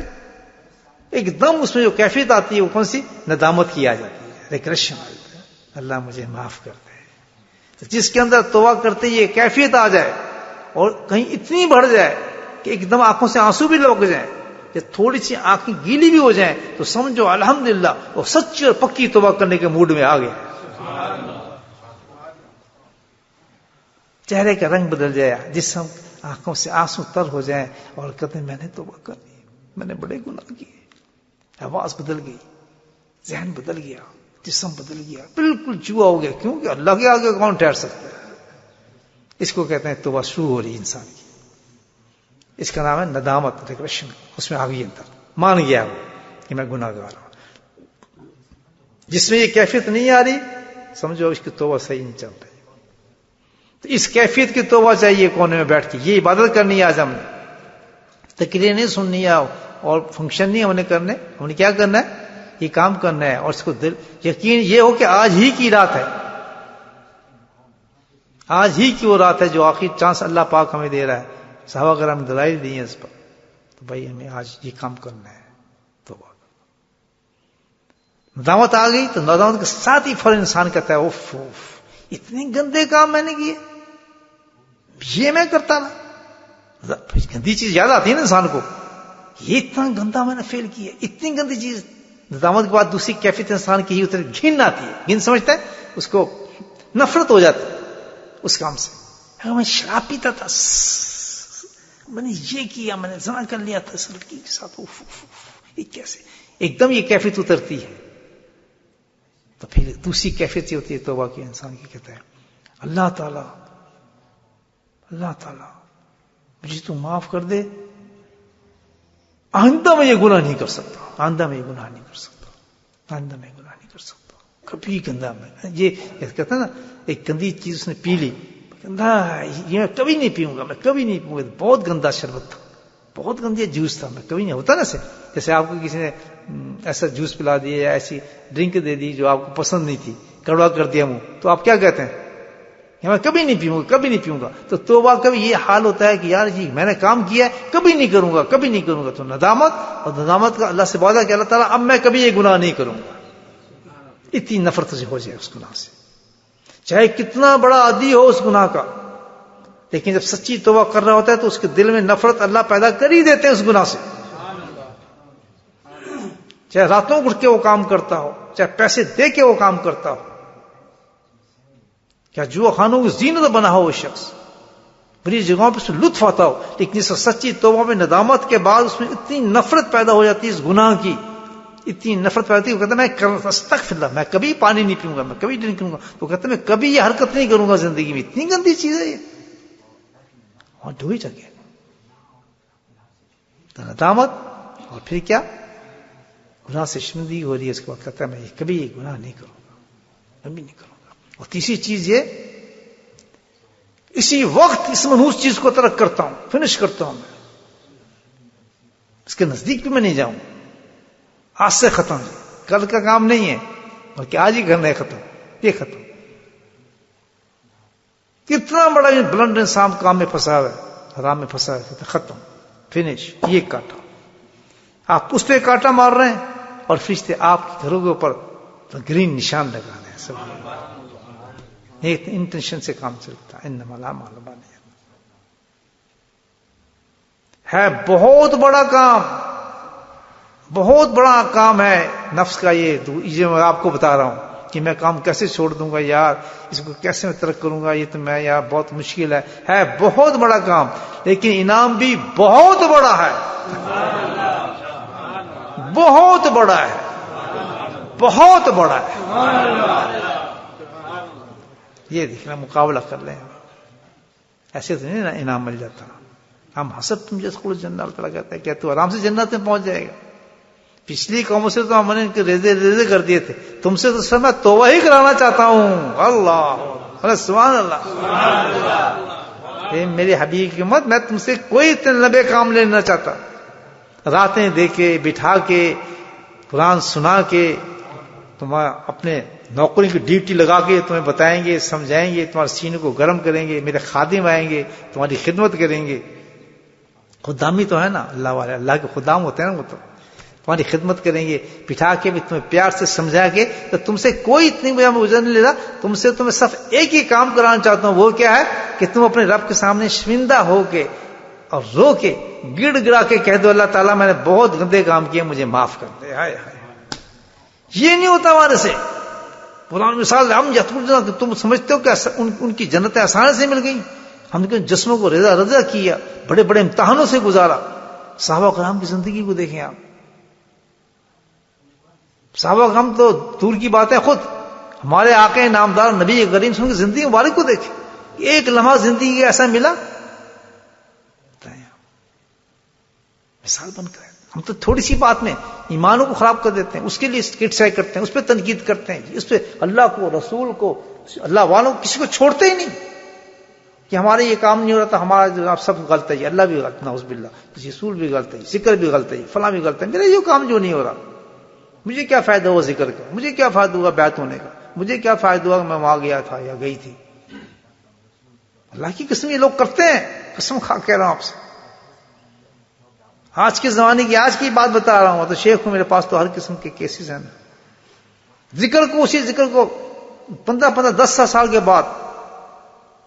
ایک دم اس میں جو کیفیت آتی ہے وہ کون سی؟ ندامت کی آ جاتی ہے، ریگریشن آ جاتی ہے. اللہ مجھے معاف کرتے ہیں. تو جس کے اندر توبہ کرتے یہ کیفیت آ جائے اور کہیں اتنی بڑھ جائے کہ ایک دم آنکھوں سے آنسو بھی لگ جائیں، یا تھوڑی سی آنکھیں گیلی بھی ہو جائیں، تو سمجھو الحمدللہ وہ سچی اور پکی توبہ کرنے کے موڈ میں آ گیا. چہرے کا رنگ بدل جائے، جسم آنکھوں سے آنسو تر ہو جائیں، اور کہتے ہیں میں نے توبہ کر لی، میں نے بڑے گناہ کیے. آواز بدل گئی، ذہن بدل گیا، جسم بدل گیا، بالکل جوا ہو گیا. کیونکہ اللہ کے آگے کون ٹھہر سکتا ہے؟ اس کو کہتے ہیں توبہ شروع ہو رہی انسان کی. اس کا نام ہے ندامت، ریگریشن. اس میں آ گئی اندر، مان گیا وہ کہ میں گناہ گار ہوں. جس میں یہ کیفیت نہیں آ رہی، سمجھو اس کی توبہ صحیح نہیں چل رہی. تو اس کیفیت کی توبہ چاہیے کونے میں بیٹھ کے. یہ عبادت کرنی ہے آج ہم نے، تقریر نہیں سننی ہے اور فنکشن نہیں ہم نے کرنے. ہم نے کیا کرنا ہے؟ یہ کام کرنا ہے. اور اس کو دل یقین یہ ہو کہ آج ہی کی رات ہے، آج ہی کی وہ رات ہے جو آخری چانس اللہ پاک ہمیں دے رہا ہے. صحابہ کرام نے دلائل دی ہیں اس پر. تو بھائی ہمیں آج یہ کام کرنا ہے. تو ندامت آ گئی تو ندامت کے ساتھ ہی فوراً انسان کہتا ہے اوف اوف اتنے گندے کام میں نے کیے، یہ میں کرتا نا. گندی چیز یاد آتی ہے نا انسان کو، یہ اتنا گندا میں نے فیل کیا، اتنی گندی چیز. ندامت کے بعد دوسری کیفیت انسان کی ہی اتر گھن آتی ہے. گھن سمجھتا ہے، اس کو نفرت ہو جاتی ہے اس کام سے. میں شراب پیتا تھا، میں نے یہ کیا، میں نے زنا کر لیا تھا اس لڑکی کے ساتھ، یہ کیسے؟ ایک دم یہ کیفیت اترتی ہے. تو پھر دوسری کیفیت یہ ہوتی ہے توبہ کی انسان کی. کہتا ہے اللہ تعالی مجھے تو معاف کر دے، آئندہ میں یہ گناہ نہیں کر سکتا، آئندہ میں یہ گناہ نہیں کر سکتا، آئندہ میں گناہ نہیں کر سکتا. کبھی گندا میں یہ کہتا ہے نا، ایک گندی چیز اس نے پی لی، یہ میں کبھی نہیں پیوں گا، میں کبھی نہیں پیوں گا. بہت گندا شربت تھا، بہت گندی جوس تھا، میں کبھی نہیں. ہوتا نا جیسے آپ کو کسی نے ایسا جوس پلا دیا یا ایسی ڈرنک دے دی جو آپ کو پسند نہیں تھی، کڑوا کر دیا منہ، تو آپ کیا کہتے ہیں؟ میں کبھی نہیں پیوں گا، کبھی نہیں پیوں گا. تو توبہ کبھی یہ حال ہوتا ہے کہ یار جی میں نے کام کیا ہے، کبھی نہیں کروں گا، کبھی نہیں کروں گا. تو ندامت، اور ندامت کا اللہ سے وعدہ کہ اللہ تعالیٰ اب میں کبھی یہ گناہ نہیں کروں گا. اتنی نفرت سے ہو جائے اس گناہ سے، چاہے کتنا بڑا عادی ہو اس گناہ کا. لیکن جب سچی توبہ کر رہا ہوتا ہے تو اس کے دل میں نفرت اللہ پیدا کر ہی دیتے ہیں اس گناہ سے. چاہے راتوں اٹھ کے وہ کام کرتا ہو، چاہے پیسے دے کے وہ کام کرتا ہو، کیا جوا خانوں کی زینت بنا ہو وہ شخص، بری جگہوں پہ اس میں لطف آتا ہو، لیکن اس سچی توبہ میں ندامت کے بعد اس میں اتنی نفرت پیدا ہو جاتی ہے اس گناہ کی، اتنی نفرت پیدا ہوتی ہے، وہ کہتا ہے میں استغفر اللہ، میں کبھی پانی نہیں پیوں گا، میں کبھی ڈرنک کروں گا، تو کہتا ہے میں کبھی یہ حرکت نہیں کروں گا زندگی میں، اتنی گندی چیز ہے یہ، اور ڈوئی جگہ ندامت، اور پھر کیا گناہ سے شرمندگی ہو رہی ہے، اس کے بعد کہتا ہے میں کبھی یہ گناہ نہیں کروں گا، کبھی نہیں کروں گا۔ اور تیسری چیز یہ، اسی وقت اس منحوس چیز کو ترک کرتا ہوں، فنش کرتا ہوں، میں اس کے نزدیک بھی میں نہیں جاؤں، آج سے ختم، کل کا کام نہیں ہے بلکہ آج ہی کرنا ہے ختم، یہ ختم۔ کتنا بڑا بلند انسان کام میں پھنسا ہے، حرام میں پھنسا ہے، ختم، فنش، یہ کاٹا، آپ اس پہ کاٹا مار رہے ہیں اور فرشتے آپ کے گھروں کے اوپر گرین نشان لگا رہے ہیں، سب ایک انٹینشن سے کام چلتا ہے، انما الاعمال بالنیات ہے، بہت بڑا کام، بہت بڑا کام ہے نفس کا، یہ میں آپ کو بتا رہا ہوں کہ میں کام کیسے چھوڑ دوں گا یار، اس کو کیسے میں ترک کروں گا، یہ تو میں یار بہت مشکل ہے بہت بڑا کام، لیکن انعام بھی بہت بڑا ہے، بہت بڑا ہے، بہت بڑا ہے، یہ دیکھنا مقابلہ کر لیں، ایسے تو نہیں نا انعام مل جاتا، ہم حسب تم جس کو جنت، اللہ تعالیٰ کہتا ہے کہ تو آرام سے جنت میں پہنچ جائے گا، پچھلی قوموں سے تو ہم نے ان کے ریزے کر دیے تھے، تم سے تو سب میں توبہ ہی کرانا چاہتا ہوں، اللہ سبحان اللہ، میرے حبیب کی امت، میں تم سے کوئی لمبے کام لینا چاہتا، راتیں دے کے بٹھا کے قرآن سنا کے تمہیں اپنے نوکری کی ڈیوٹی لگا کے تمہیں بتائیں گے، سمجھائیں گے، تمہارے سینے کو گرم کریں گے، میرے خادم آئیں گے تمہاری خدمت کریں گے، خدامی تو ہے نا، اللہ والے اللہ کے خدام ہوتے ہیں نا، وہ تو تمہاری خدمت کریں گے، بٹھا کے بھی تمہیں پیار سے سمجھا کے، تو تم سے کوئی اتنی مجھے اجر نہیں لیتا، تم سے تو میں صرف ایک ہی کام کرانا چاہتا ہوں، وہ کیا ہے کہ تم اپنے رب کے سامنے شرمندہ ہو کے اور رو کے گڑ گڑا کے کہہ دو، اللہ تعالیٰ میں نے بہت گندے کام کیے، مجھے معاف کر دے، ہائے ہائے، یہ نہیں ہوتا ہمارے سے، قرآن مثال ہم یتمجنا، تم سمجھتے ہو کہ ان کی جنتیں آسانی سے مل گئی، ہم نے جسموں کو رضا کیا، بڑے بڑے امتحانوں سے گزارا، صحابہ کرام کی زندگی کو دیکھیں آپ، صحابہ کرام تو دور کی بات ہے، خود ہمارے آقا نامدار نبی کریم صلی اللہ علیہ وسلم کی زندگی مبارک کو دیکھیں، ایک لمحہ زندگی ایسا ملا، مثال بن کر، ہم تو تھوڑی سی بات میں ایمانوں کو خراب کر دیتے ہیں، اس کے لیے کرٹیسائز کرتے ہیں، اس پہ تنقید کرتے ہیں، اس پہ اللہ کو، رسول کو، اللہ والوں کو، کسی کو چھوڑتے ہی نہیں کہ ہمارے یہ کام نہیں ہو رہا تھا، ہمارا سب غلط ہے، اللہ بھی غلط، نعوذ باللہ، رسول بھی غلط ہے، ذکر بھی غلط ہے، فلاں بھی غلط ہے، میرا یہ کام جو نہیں ہو رہا، مجھے کیا فائدہ ہوا ذکر کا، مجھے کیا فائدہ ہوا بیعت ہونے کا، مجھے کیا فائدہ ہوا کہ میں وہاں گیا تھا یا گئی تھی، اللہ کی قسم یہ لوگ کرتے ہیں، قسم کھا کہہ رہا ہوں آپ سے، آج کے زمانے کی آج کی بات بتا رہا ہوں، تو شیخ ہوں، میرے پاس تو ہر قسم کے کیسز ہیں، ذکر کو، اسی ذکر کو 15 10 سال کے بعد،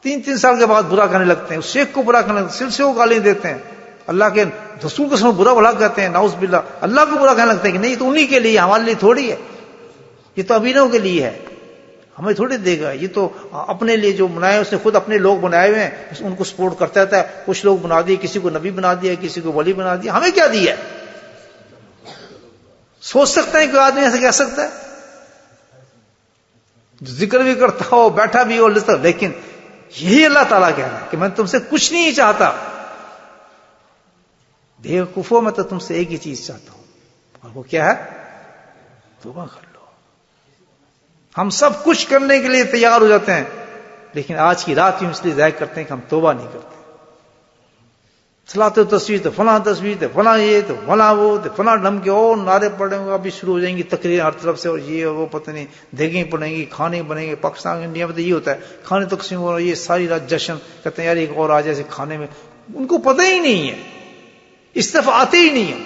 3 سال کے بعد برا کرنے لگتے ہیں، اس شیخ کو برا کرنے لگتے ہیں، سلسلے کو گالی دیتے ہیں، اللہ کے رسول کو سمجھ برا بھلا کہتے ہیں، نعوذ باللہ، اللہ کو برا کہنے لگتے ہیں کہ نہیں، یہ تو انہی کے لیے، ہمارے لیے تھوڑی ہے، یہ تو ابینوں کے لیے ہے، ہمیں تھوڑی دے گا، یہ تو اپنے لیے جو بنائے، اس نے خود اپنے لوگ بنائے ہوئے ہیں، ان کو سپورٹ کرتا رہتا ہے، کچھ لوگ بنا دیے، کسی کو نبی بنا دیا، کسی کو ولی بنا دیا، ہمیں کیا دیا ہے؟ سوچ سکتے ہیں کہ آدمی ایسا کہہ سکتا ہے؟ ذکر بھی کرتا ہو، بیٹھا بھی ہو، لیکن یہی اللہ تعالیٰ کہہ رہا ہے کہ میں تم سے کچھ نہیں چاہتا، بیوقوفوں، میں تو تم سے ایک ہی چیز چاہتا ہوں، اور وہ کیا ہے؟ توبہ کر لو۔ ہم سب کچھ کرنے کے لیے تیار ہو جاتے ہیں، لیکن آج کی رات ہی اس لیے ضائع کرتے ہیں کہ ہم توبہ نہیں کرتے، صلاۃ و تصویر تو فلاں تصویر تو فلاں یہ تو فلاں وہ تو فلاں ڈھم کے اور نعرے پڑیں گے، ابھی شروع ہو جائیں گی تقریر ہر طرف سے، اور یہ وہ پتہ نہیں دیگیں پڑیں گی، کھانے بنیں گے، پاکستان انڈیا میں تو یہ ہوتا ہے، کھانے تقسیم ہو رہا ہے، یہ ساری رات جشن، کہتے ہیں یار ایک اور آ جائے کھانے میں، ان کو پتہ ہی نہیں ہے، اس طرف آتے ہی نہیں ہیں،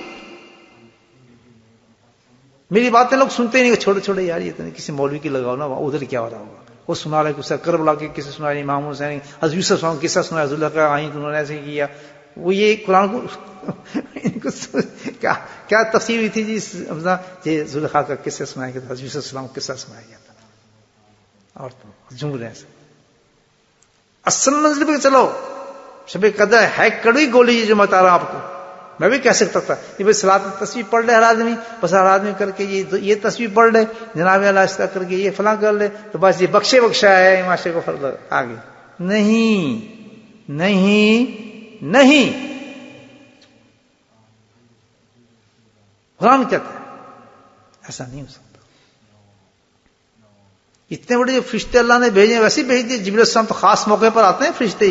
میری باتیں لوگ سنتے ہی نہیں، چھوڑے چھوڑے یار، یہ تو نہیں، کسی مولوی کی لگاؤ نا، ادھر کیا ہو رہا ہوگا، وہ سنا رہے کچھ کربلا کے قصے سنا رہے، امام حسین حضرت یوسف صاحب قصہ سنا، رسول اللہ کا آئیں تو انہوں نے ایسے کیا، وہ یہ قرآن کو ان کو کیا تفسیر ہوئی تھی جی یہ زلیخا کا قصہ سنایا گیا تھا، حضرت یوسف السلام کا قصہ سنایا گیا تھا، اور تو جمہور ہیں ایسے اصل منزل پہ چلو. شب قدر ہے کڑوی گولی جو میں بتا رہا ہوں آپ کو. میں بھی کہہ سکتا تھا یہ بھائی صلاۃ تصویر پڑھ لے ہر آدمی، بس ہر آدمی کر کے یہ تصویر پڑھ لے، جناب اللہ اس طرح کر کے یہ فلاں کر لے تو بس یہ بخشے بخشا ہے معاشرے کو فرض آگے. نہیں نہیں نہیں، قرآن کہتا ہے ایسا نہیں ہو سکتا. اتنے بڑے جو فرشتے اللہ نے بھیجے ویسے ہی بھیج دیے. جبریل السلام تو خاص موقع پر آتے ہیں فرشتے،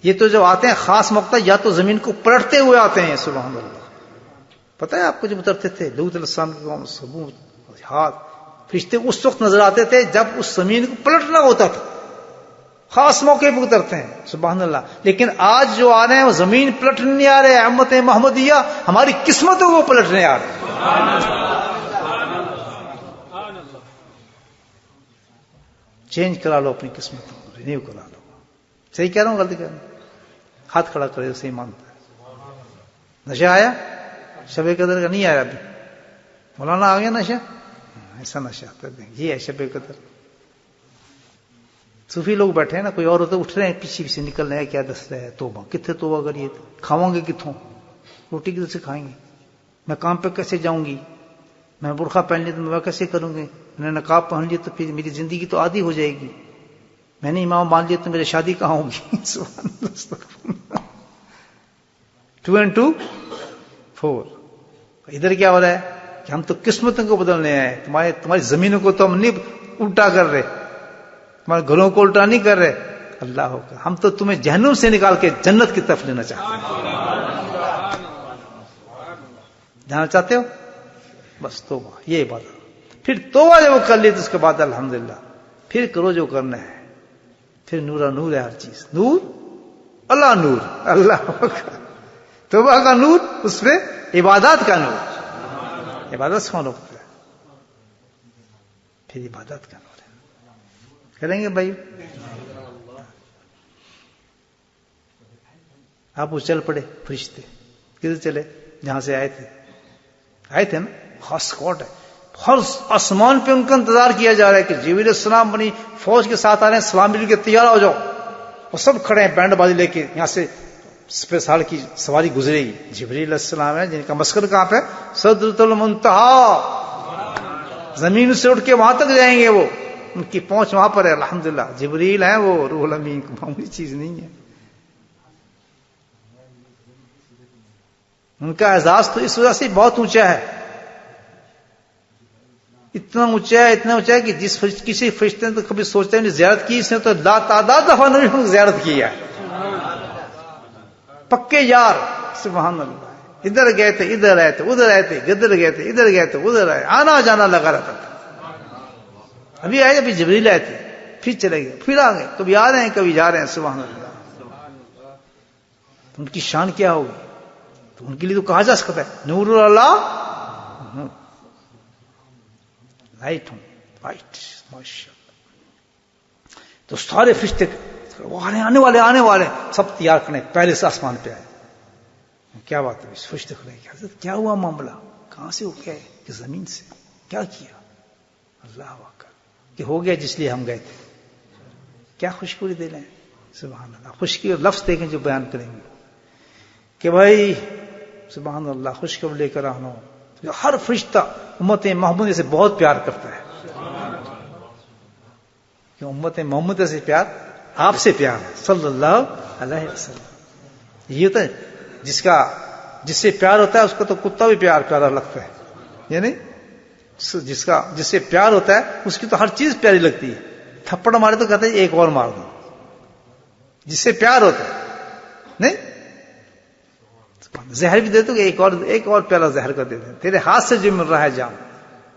یہ تو جب آتے ہیں خاص موقع یا تو زمین کو پلٹتے ہوئے آتے ہیں. سبحان اللہ. پتہ ہے آپ کو جب اترتے تھے لوط علیہ السلام کی قوم ثبوت ہاتھ فرشتے اس وقت نظر آتے تھے جب اس زمین کو پلٹنا ہوتا تھا، خاص موقع پہ اترتے ہیں. سبحان اللہ. لیکن آج جو آ رہے ہیں وہ زمین پلٹنے نہیں آ رہے ہیں، امت محمدیہ ہماری قسمتوں کو پلٹنے آ رہے ہیں. چینج کرا لو اپنی قسمت کو، رینیو کرا لو. صحیح کہہ رہا ہوں غلطی کہہ رہا ہوں؟ ہاتھ کھڑا کرے صحیح مانتا ہے. نشہ آیا شب قدر کا؟ نہیں آیا ابھی. مولانا آ گیا نشہ؟ ایسا نشہ آتا ہے یہ ہے شب قدر. صوفی لوگ بیٹھے ہیں نا، کوئی اور ہوتے اٹھ رہے ہیں پیچھے پیچھے نکل رہے ہیں، کیا دس رہے ہیں توبہ. کتنے توبہ کریے؟ کھاؤں گے کتوں؟ روٹی کدھر سے کھائیں گے؟ میں کام پہ کیسے جاؤں گی؟ میں برقع پہن لی تو میں کیسے کروں گی؟ میں نے نقاب پہن لیا تو پھر میری زندگی تو آدھی ہو جائے گی. میں نے امام مان لیا تو میری شادی کہاں ہوگی؟ 2 and 2 4. ادھر کیا ہو رہا ہے کہ ہم تو قسمتوں کو بدلنے آئے. تمہاری زمینوں کو تو ہم نہیں الٹا کر رہے، تمہارے گھروں کو الٹا نہیں کر رہے. اللہ ہوگا ہم تو تمہیں جہنم سے نکال کے جنت کی طرف لینا چاہتے ہیں. جانا چاہتے ہو؟ بس توبہ، یہ عبادت. پھر توبہ جب وہ کر لی تو اس کے بعد الحمدللہ پھر کرو جو کرنا ہے. پھر نورا نور ہے ہر چیز. نور اللہ نور اللہ توبہ کا نور، اس میں عبادات کا نور. عبادت سے کون روکتا ہے؟ پھر عبادت کا نور ہے. کریں گے بھائی؟ آپ وہ چل پڑے فرشتے. کدھر چلے؟ جہاں سے آئے تھے نا. خاص کوٹ ہے، ہر آسمان پہ ان کا انتظار کیا جا رہا ہے کہ جبریل السلام بنی فوج کے ساتھ آ رہے ہیں، سلام مل کے تیار ہو جاؤ. وہ سب کھڑے ہیں بینڈ بازی لے کے. یہاں سے سپہ سالار کی سواری گزرے گی. جبریل السلام ہے جن کا مسکن کہاں پہ؟ سدرۃ المنتہا. زمین سے اٹھ کے وہاں تک جائیں گے، وہ ان کی پہنچ وہاں پر ہے. الحمدللہ جبریل ہیں وہ، روح الامین، معمولی چیز نہیں ہے. ان کا اعزاز تو اس وجہ سے بہت اونچا ہے. اتنا اونچا ہے کہ جس کسی فرشتے نے تو کبھی سوچتا نہیں زیارت کی، اس نے تو لا تعداد دفعہ نبی کو زیارت کی ہے. پکے یار. سبحان اللہ. ادھر گئے تھے ادھر آئے تھے، ادھر آئے تھے ادھر گئے تھے، ادھر گئے تھے ادھر آئے، آنا جانا لگا رہتا تھا. ابھی آئے، ابھی جبریل آئے تھے، پھر چلے گئے، پھر آ گئے. کبھی آ رہے ہیں کبھی جا رہے ہیں. سبحان اللہ. ان کی شان کیا ہوگی؟ تو ان کے لیے تو کہا جا سکتا ہے نور اللہ، لائٹ ہوں، لائٹ. ماشاء اللہ. تو سارے فرشتے آنے والے سب تیار کرنے پہلے سے آسمان پہ آئے. کیا بات ہے؟ فرشتے کھڑے ہیں. حضرت کیا ہوا معاملہ؟ کہاں سے اٹھ گئے؟ کہ زمین سے. کیا کیا؟ اللہ اکبر. کہ ہو گیا جس لیے ہم گئے تھے. کیا خوشخبری دے رہے ہیں. سبحان اللہ. خوشخبری لفظ دیکھیں جو بیان کریں گے کہ بھائی سبحان اللہ خوشخبری لے کر آنا. ہر فرشتہ امت محمد سے بہت پیار کرتا ہے. کہ امت محمد سے پیار آپ سے پیار ہے صلی اللہ علیہ وسلم. یہ تو جس سے پیار ہوتا ہے اس کو تو کتا بھی پیارا لگتا ہے. یعنی جس سے پیار ہوتا ہے اس کی تو ہر چیز پیاری لگتی ہے. تھپڑ مارے تو کہتے ہیں ایک اور مار دو. جس سے پیار ہوتا ہے نہیں، زہر بھی دے دو کہ ایک اور پیالہ زہر کا دے دیں. تیرے ہاتھ سے جو مل رہا ہے جام،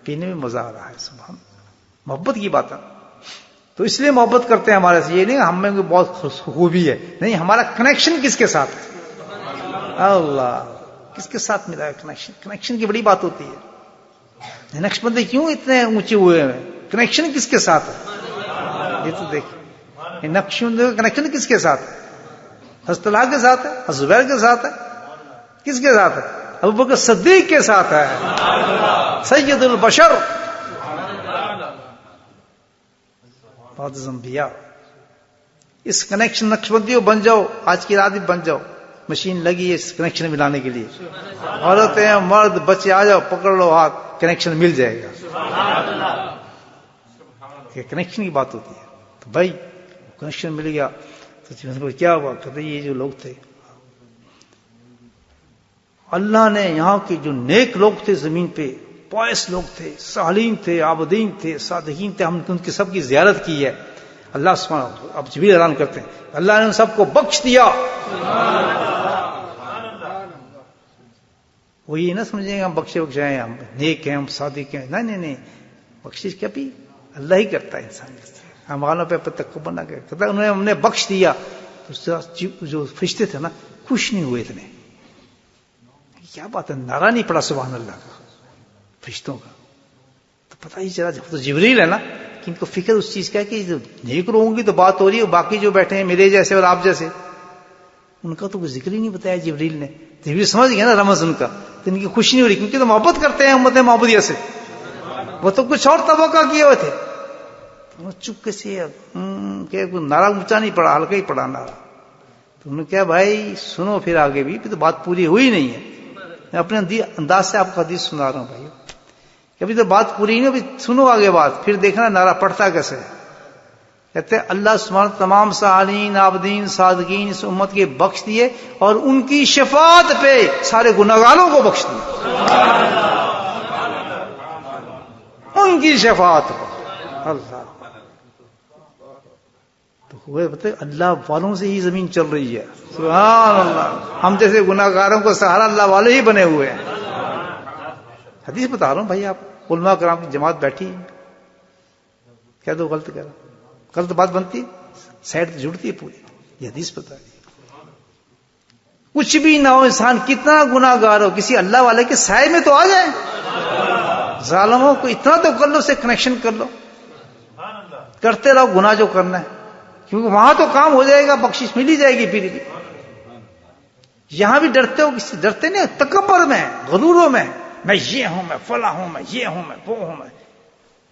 پینے میں مزہ آ رہا ہے. سبحان محبت کی بات ہے. تو اس لیے محبت کرتے ہیں ہمارے سے. یہ نہیں ہم میں بہت خوبی ہے، نہیں، ہمارا کنیکشن کس کے ساتھ ہے؟ اللہ کس کے ساتھ ملا ہے کنیکشن. کنیکشن کی بڑی بات ہوتی ہے. نقش بندی کیوں اتنے اونچے ہوئے ہیں؟ کنیکشن کس کے ساتھ ہے؟ یہ تو دیکھیں نقش بندی کا کنیکشن کس کے ساتھ ہے؟ حضرت طلحہ کے ساتھ ہے، حضرت زبیر کے ساتھ ہے. کس کے ساتھ ہے؟ ابوبکر صدیق کے ساتھ ہے، سید البشر بعد الانبیاء۔ اس کنیکشن نقشبندیوں بن جاؤ، آج کی رات بھی بن جاؤ، مشین لگی ہے اس کنیکشن ملانے کے لیے، عورتیں مرد بچے آ جاؤ، پکڑ لو ہاتھ، کنیکشن مل جائے گا۔ یہ کنیکشن کی بات ہوتی ہے۔ تو بھائی کنیکشن مل گیا تو کیا ہوا؟ کہتے یہ جو لوگ تھے اللہ نے یہاں کے جو نیک لوگ تھے زمین پہ، پائس لوگ تھے، صالحین تھے، عابدین تھے، صادقین تھے، ہم نے ان کی سب کی زیارت کی ہے۔ اللہ سبحانہ اب جبریل اعلان کرتے ہیں اللہ نے ان سب کو بخش دیا۔ وہ یہ نہ سمجھیں گے ہم بخشے بخشائے ہیں، ہم نیک ہیں، ہم صادق ہیں، نہیں، بخشش کیا بھی اللہ ہی کرتا ہے انسان سے، ہم والوں پہ تکبر نہ کرتا، انہوں نے ہم نے بخش دیا۔ تو جو فرشتے تھے نا خوش نہیں ہوئے اتنے، کیا بات ہے، نعرہ نہیں پڑا سبحان اللہ کا فرشتوں کا، تو پتہ ہی چلا تو جبریل ہے نا کہ ان کو فکر اس چیز کا ہے کہ نیک لوگوں کی تو بات ہو رہی ہے، باقی جو بیٹھے ہیں میرے جیسے اور آپ جیسے ان کا تو کوئی ذکر ہی نہیں بتایا جبریل نے۔ جبریل سمجھ گیا نا رمز ان کا، تو ان کی خوشی نہیں ہو رہی کیونکہ تو محبت کرتے ہیں امت محمدیہ سے، وہ تو کچھ اور توقع کیے ہوئے تھے۔ چپ سے کہ نعرہ اونچا نہیں پڑا، ہلکا ہی پڑا نعرہ۔ تو انہوں نے کہا بھائی سنو پھر آگے بھی تو بات پوری ہوئی نہیں ہے، میں اپنے انداز سے آپ کو حدیث سنا رہا ہوں بھائی، ابھی تو بات پوری نہیں، ابھی سنو آگے بات، پھر دیکھنا نعرہ پڑتا کیسے ہے۔ کہتے ہیں اللہ سبحانہ تمام صالحین عابدین صادقین اس امت کے بخش دیے اور ان کی شفاعت پہ سارے گناہگاروں کو بخش دیے، ان کی شفاعت پہ اللہ تو ہوئے بتائے اللہ والوں سے ہی زمین چل رہی ہے، سبحان اللہ، ہم جیسے گناہگاروں کو سہارا اللہ والے ہی بنے ہوئے ہیں۔ حدیث بتا رہا ہوں بھائی، آپ علماء کرام کی جماعت بیٹھی کہہ دو غلط کہہ رہا، غلط بات بنتی ہے، سائڈ جڑتی ہے پوری، یہ حدیث بتا رہی ہے۔ کچھ بھی نہ ہو انسان کتنا گناہگار ہو، کسی اللہ والے کے سائے میں تو آ جائے، ظالموں کو اتنا تو کر لو، سے کنیکشن کر لو، کرتے رہو گناہ جو کرنا ہے، کیونکہ وہاں تو کام ہو جائے گا، بخشش مل ہی جائے گی پھر بھی۔ یہاں بھی ڈرتے ہو، کسی ڈرتے نہیں، تکبر میں غروروں میں یہ ہوں، میں فلاں ہوں، میں یہ ہوں، میں وہ ہوں، میں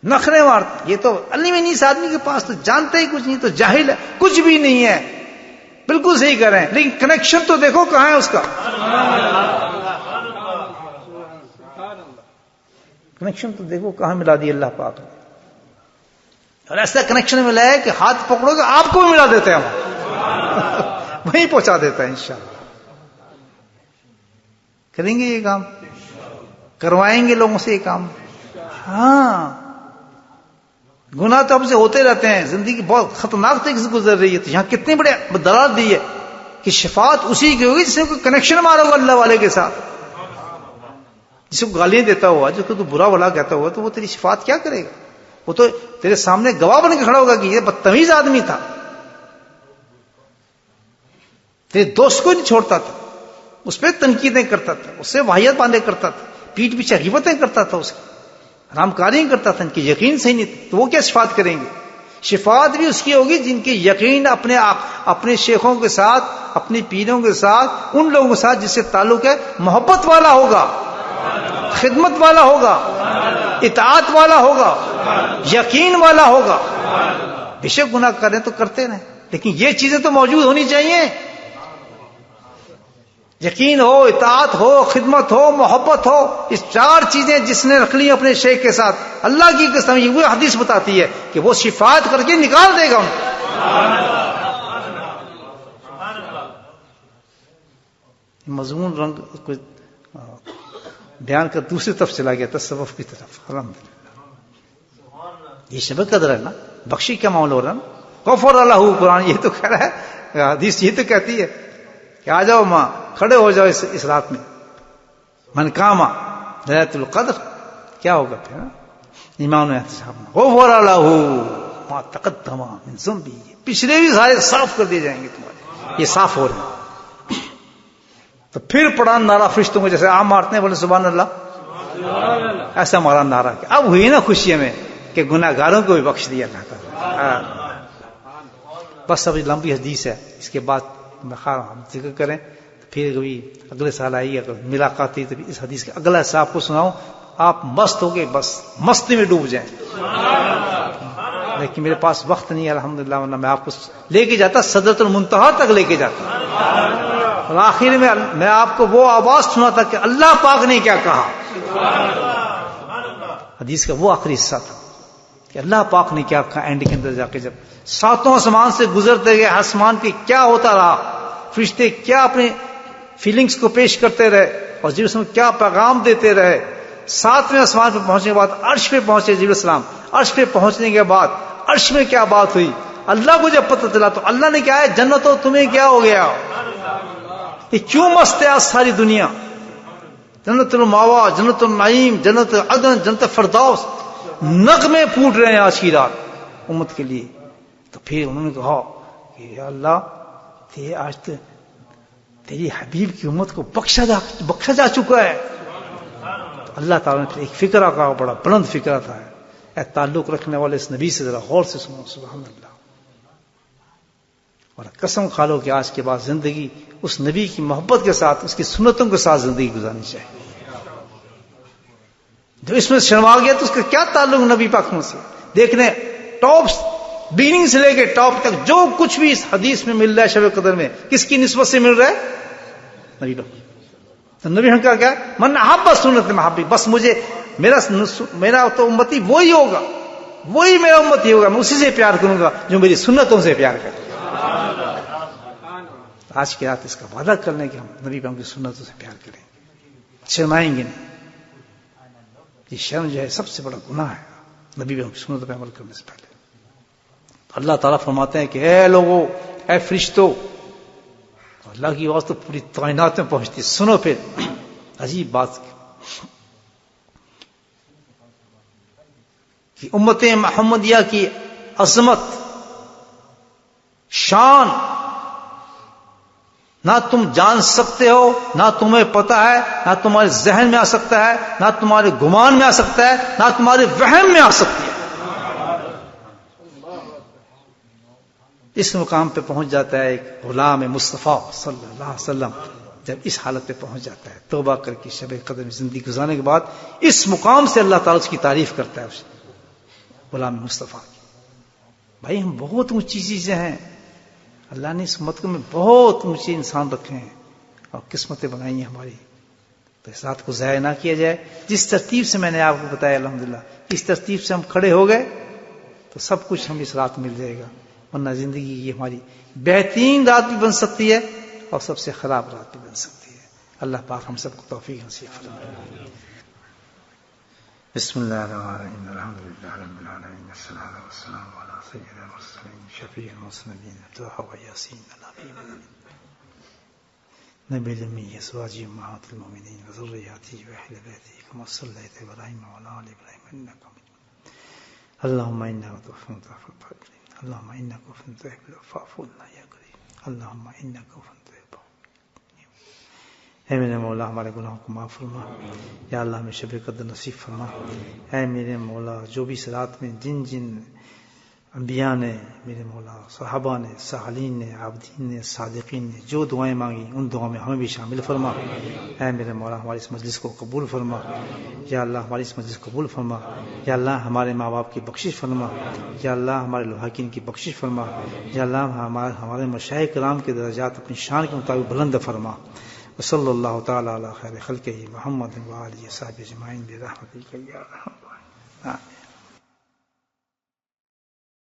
نخرے مارتے، یہ تو علم نہیں اس آدمی کے پاس، تو جانتا ہی کچھ نہیں، تو جاہل ہے، کچھ بھی نہیں ہے، بالکل صحیح کر رہے ہیں، لیکن کنیکشن تو دیکھو کہاں ہے اس کا، کنیکشن تو دیکھو کہاں ملا دی اللہ پاک نے، اور ایسا کنیکشن ملا ہے کہ ہاتھ پکڑو گے آپ کو بھی ملا دیتے ہیں ہم وہیں پہنچا دیتا ہے انشاءاللہ۔ کریں گے یہ کام، کروائیں گے لوگوں سے یہ کام۔ ہاں گناہ تو ہم سے ہوتے رہتے ہیں، زندگی بہت خطرناک طریقے سے گزر رہی ہے، تو یہاں کتنی بڑے دلالت دی ہے کہ شفاعت اسی کی ہوگی جس نے کوئی کنیکشن مارا ہوگا اللہ والے کے ساتھ، جس کو گالیاں دیتا ہوا، جس کو تو برا بھلا کہتا ہوا، تو وہ تیری شفاعت کیا کرے گا؟ وہ تو تیرے سامنے گواہ بن کے کھڑا ہوگا کہ یہ بدتمیز آدمی تھا، تیرے دوست کو نہیں چھوڑتا تھا، اس پہ تنقیدیں کرتا تھا، اس سے واہیت باندھے کرتا تھا، پیٹ پیچھے غیبتیں کرتا تھا، اس کی حرام کاریاں کرتا تھا، ان کی یقین صحیح نہیں تھا، تو وہ کیا شفاعت کریں گے؟ شفاعت بھی اس کی ہوگی جن کی یقین اپنے شیخوں کے ساتھ، اپنی پیروں کے ساتھ، ان لوگوں کے ساتھ جس سے تعلق ہے محبت والا ہوگا، خدمت والا ہوگا، اطاعت والا ہوگا، یقین والا ہوگا۔ بے شک گناہ کریں تو کرتے رہیں، لیکن یہ چیزیں تو موجود ہونی چاہیے، یقین ہو، اطاعت ہو، خدمت ہو، محبت ہو، اس چار چیزیں جس نے رکھ لی اپنے شیخ کے ساتھ، اللہ کی قسم یہ وہ حدیث بتاتی ہے کہ وہ شفاعت کر کے نکال دے گا ان کو۔ مضمون رنگ کو بیان کر دوسری طرف چلا گیا، تصوف کی طرف۔ الحمدللہ یہ شب قدر ہے نا، بخشی کا معاملہ ہو رہا نا، غفر اللہ، قرآن یہ تو کہہ رہا ہے، حدیث یہ تو کہتی ہے کہ آ جاؤ ماں، کھڑے ہو جاؤ اس رات میں، من کاما لیلۃ القدر، کیا ہوگا پھر؟ امام صاحب غفر اللہ ما تقدم من ذنبی، پچھلے بھی سارے صاف کر دیے جائیں گے تمہارے، یہ صاف ہو رہے ہیں۔ تو پھر پڑا نعرہ فرشتوں کو، جیسے عام مارتے ہیں بولے سبحان اللہ، ایسا مارا نعرہ کہ اب ہوئی نا خوشی میں کہ گناہ گاروں کو بھی بخش دیا اللہ تعالیٰ۔ بس ابھی لمبی حدیث ہے، اس کے بعد ہم ذکر کریں پھر کبھی اگلے سال آئیے اگر ملاقات ہوئی تو اس حدیث کے اگلا حصہ آپ کو سناؤں، آپ مست ہو گئے، بس مستی میں ڈوب جائیں. لیکن میرے پاس وقت نہیں ہے الحمدللہ، ورنہ میں آپ کو لے کے جاتا سدرۃ المنتہا تک لے کے جاتا. اور آخر میں آپ کو وہ آواز سنا تھا کہ اللہ پاک نے کیا کہا. حدیث کا وہ آخری حصہ تھا کہ اللہ پاک نے کیا کہا. اینڈ کے اندر جا کے جب ساتوں آسمان سے گزرتے گئے، آسمان پہ کیا ہوتا رہا، فرشتے کیا اپنے فیلنگز کو پیش کرتے رہے اور جبریل السلام کیا پیغام دیتے رہے. ساتویں آسمان پہ پہنچنے کے بعد عرش پہ پہنچے جبریل السلام. عرش پہ پہنچنے کے بعد عرش میں کیا بات ہوئی، اللہ کو جب پتہ چلا تو اللہ نے کیا ہے، جنتوں تمہیں کیا ہو گیا، یہ کیوں مست ہے آج ساری دنیا، جنت الماوا، جنت النعیم، جنت عدن، جنت فردوس، نغمے پھوٹ رہے ہیں آج کی رات امت کے لیے. تو پھر انہوں نے کہا کہ یا اللہ آج تو تیری حبیب کی امت کو بخشا جا چکا ہے. تو اللہ تعالیٰ نے ایک فکرہ کہا، بڑا بلند فکرہ تھا، اے تعلق رکھنے والے اس نبی سے ذرا غور سے سنو. سبحان اللہ. اور قسم کھا لو کہ آج کے بعد زندگی اس نبی کی محبت کے ساتھ، اس کی سنتوں کے ساتھ زندگی گزارنی چاہیے. جو اس میں شرما گیا تو اس کا کیا تعلق نبی پاک سے. دیکھنے ٹاپ بیننگ سے لے کے ٹاپ تک جو کچھ بھی اس حدیث میں مل رہا ہے شب قدر میں، کس کی نسبت سے مل رہا ہے؟ نبی پاک. تو نبی ہم کا کیا، من احب سنت محبی، بس مجھے میرا تو امتی وہی ہوگا، وہی میرا امتی ہوگا، میں اسی سے پیار کروں گا جو میری سنتوں سے پیار کرے. آج کی رات اس کا وعدہ کرنے کہ ہم نبی پاک کی سنتوں سے پیار کریں گے، شرمائیں گے نہیں. یہ شرم جو ہے سب سے بڑا گناہ ہے نبی پاک کی سنتوں پہ عمل کرنے سے پہلے. اللہ تعالیٰ فرماتے ہیں کہ اے لوگو، اے فرشتو، اللہ کی آواز تو پوری کائنات میں پہنچتی. سنو پھر عجیب بات کہ امت محمدیہ کی عظمت، شان نہ تم جان سکتے ہو، نہ تمہیں پتہ ہے، نہ تمہارے ذہن میں آ سکتا ہے، نہ تمہارے گمان میں آ سکتا ہے، نہ تمہارے وہم میں آ سکتی ہے. اس مقام پہ پہنچ جاتا ہے ایک غلام مصطفیٰ صلی اللہ علیہ وسلم. جب اس حالت پہ پہنچ جاتا ہے توبہ کر کے شب قدر میں زندگی گزارنے کے بعد، اس مقام سے اللہ تعالیٰ اس کی تعریف کرتا ہے اس غلام مصطفیٰ کی. بھائی ہم بہت اونچی چیزیں ہیں، اللہ نے اس امت میں بہت اونچے انسان رکھے ہیں اور قسمتیں بنائی ہیں ہماری. تو اس رات کو ضائع نہ کیا جائے. جس ترتیب سے میں نے آپ کو بتایا الحمدللہ، اس ترتیب سے ہم کھڑے ہو گئے تو سب کچھ ہم اس رات مل جائے گا. ورنہ زندگی یہ ہماری بہترین رات بھی بن سکتی ہے اور سب سے خراب رات بھی بن سکتی ہے. اللہ پاک ہم سب کو توفیق نصیب فرمائے. بسم اللہ الرحمن الرحیم، الحمد للہ رب العالمین، والصلاۃ والسلام علی سید المرسلین شفیع المذنبین طه و یاسین نبی المی ازواج امہات المؤمنین وذریاتہ واہل بیتہ کما صلیت ابراہیم وعلی آل ابراہیم انک حمید مجید. اللهم انک عفو تحب العفو، اللهم انک عفو تحب العفو فاعف عنا یا کریم. اللهم انک عفو تحب. اے میرے مولا ہمارے گناہوں کو معاف فرما، یا اللہ ہمیں شب قدر نصیب فرما. اے میرے مولا جو بھی اس رات میں جن جن انبیاء نے، میرے مولا صحابہ نے، صالحین نے، عابدین نے، صادقین نے جو دعائیں مانگی ان دعاؤں میں ہمیں بھی شامل فرما. اے میرے مولا ہماری اس مجلس کو قبول فرما، یا اللہ ہماری اس مجلس کو قبول فرما. یا اللہ ہمارے ماں باپ کی بخشش فرما، یا اللہ ہمارے لوحاکین کی بخشش فرما. یا اللہ ہمارے مشائخ کرام کے درجات اپنی شان کے مطابق بلند فرما. وصلی اللہ تعالی علی خیر خلقہ محمد و آلہ و صحبہ اجمعین برحمتک یا ارحم الراحمین.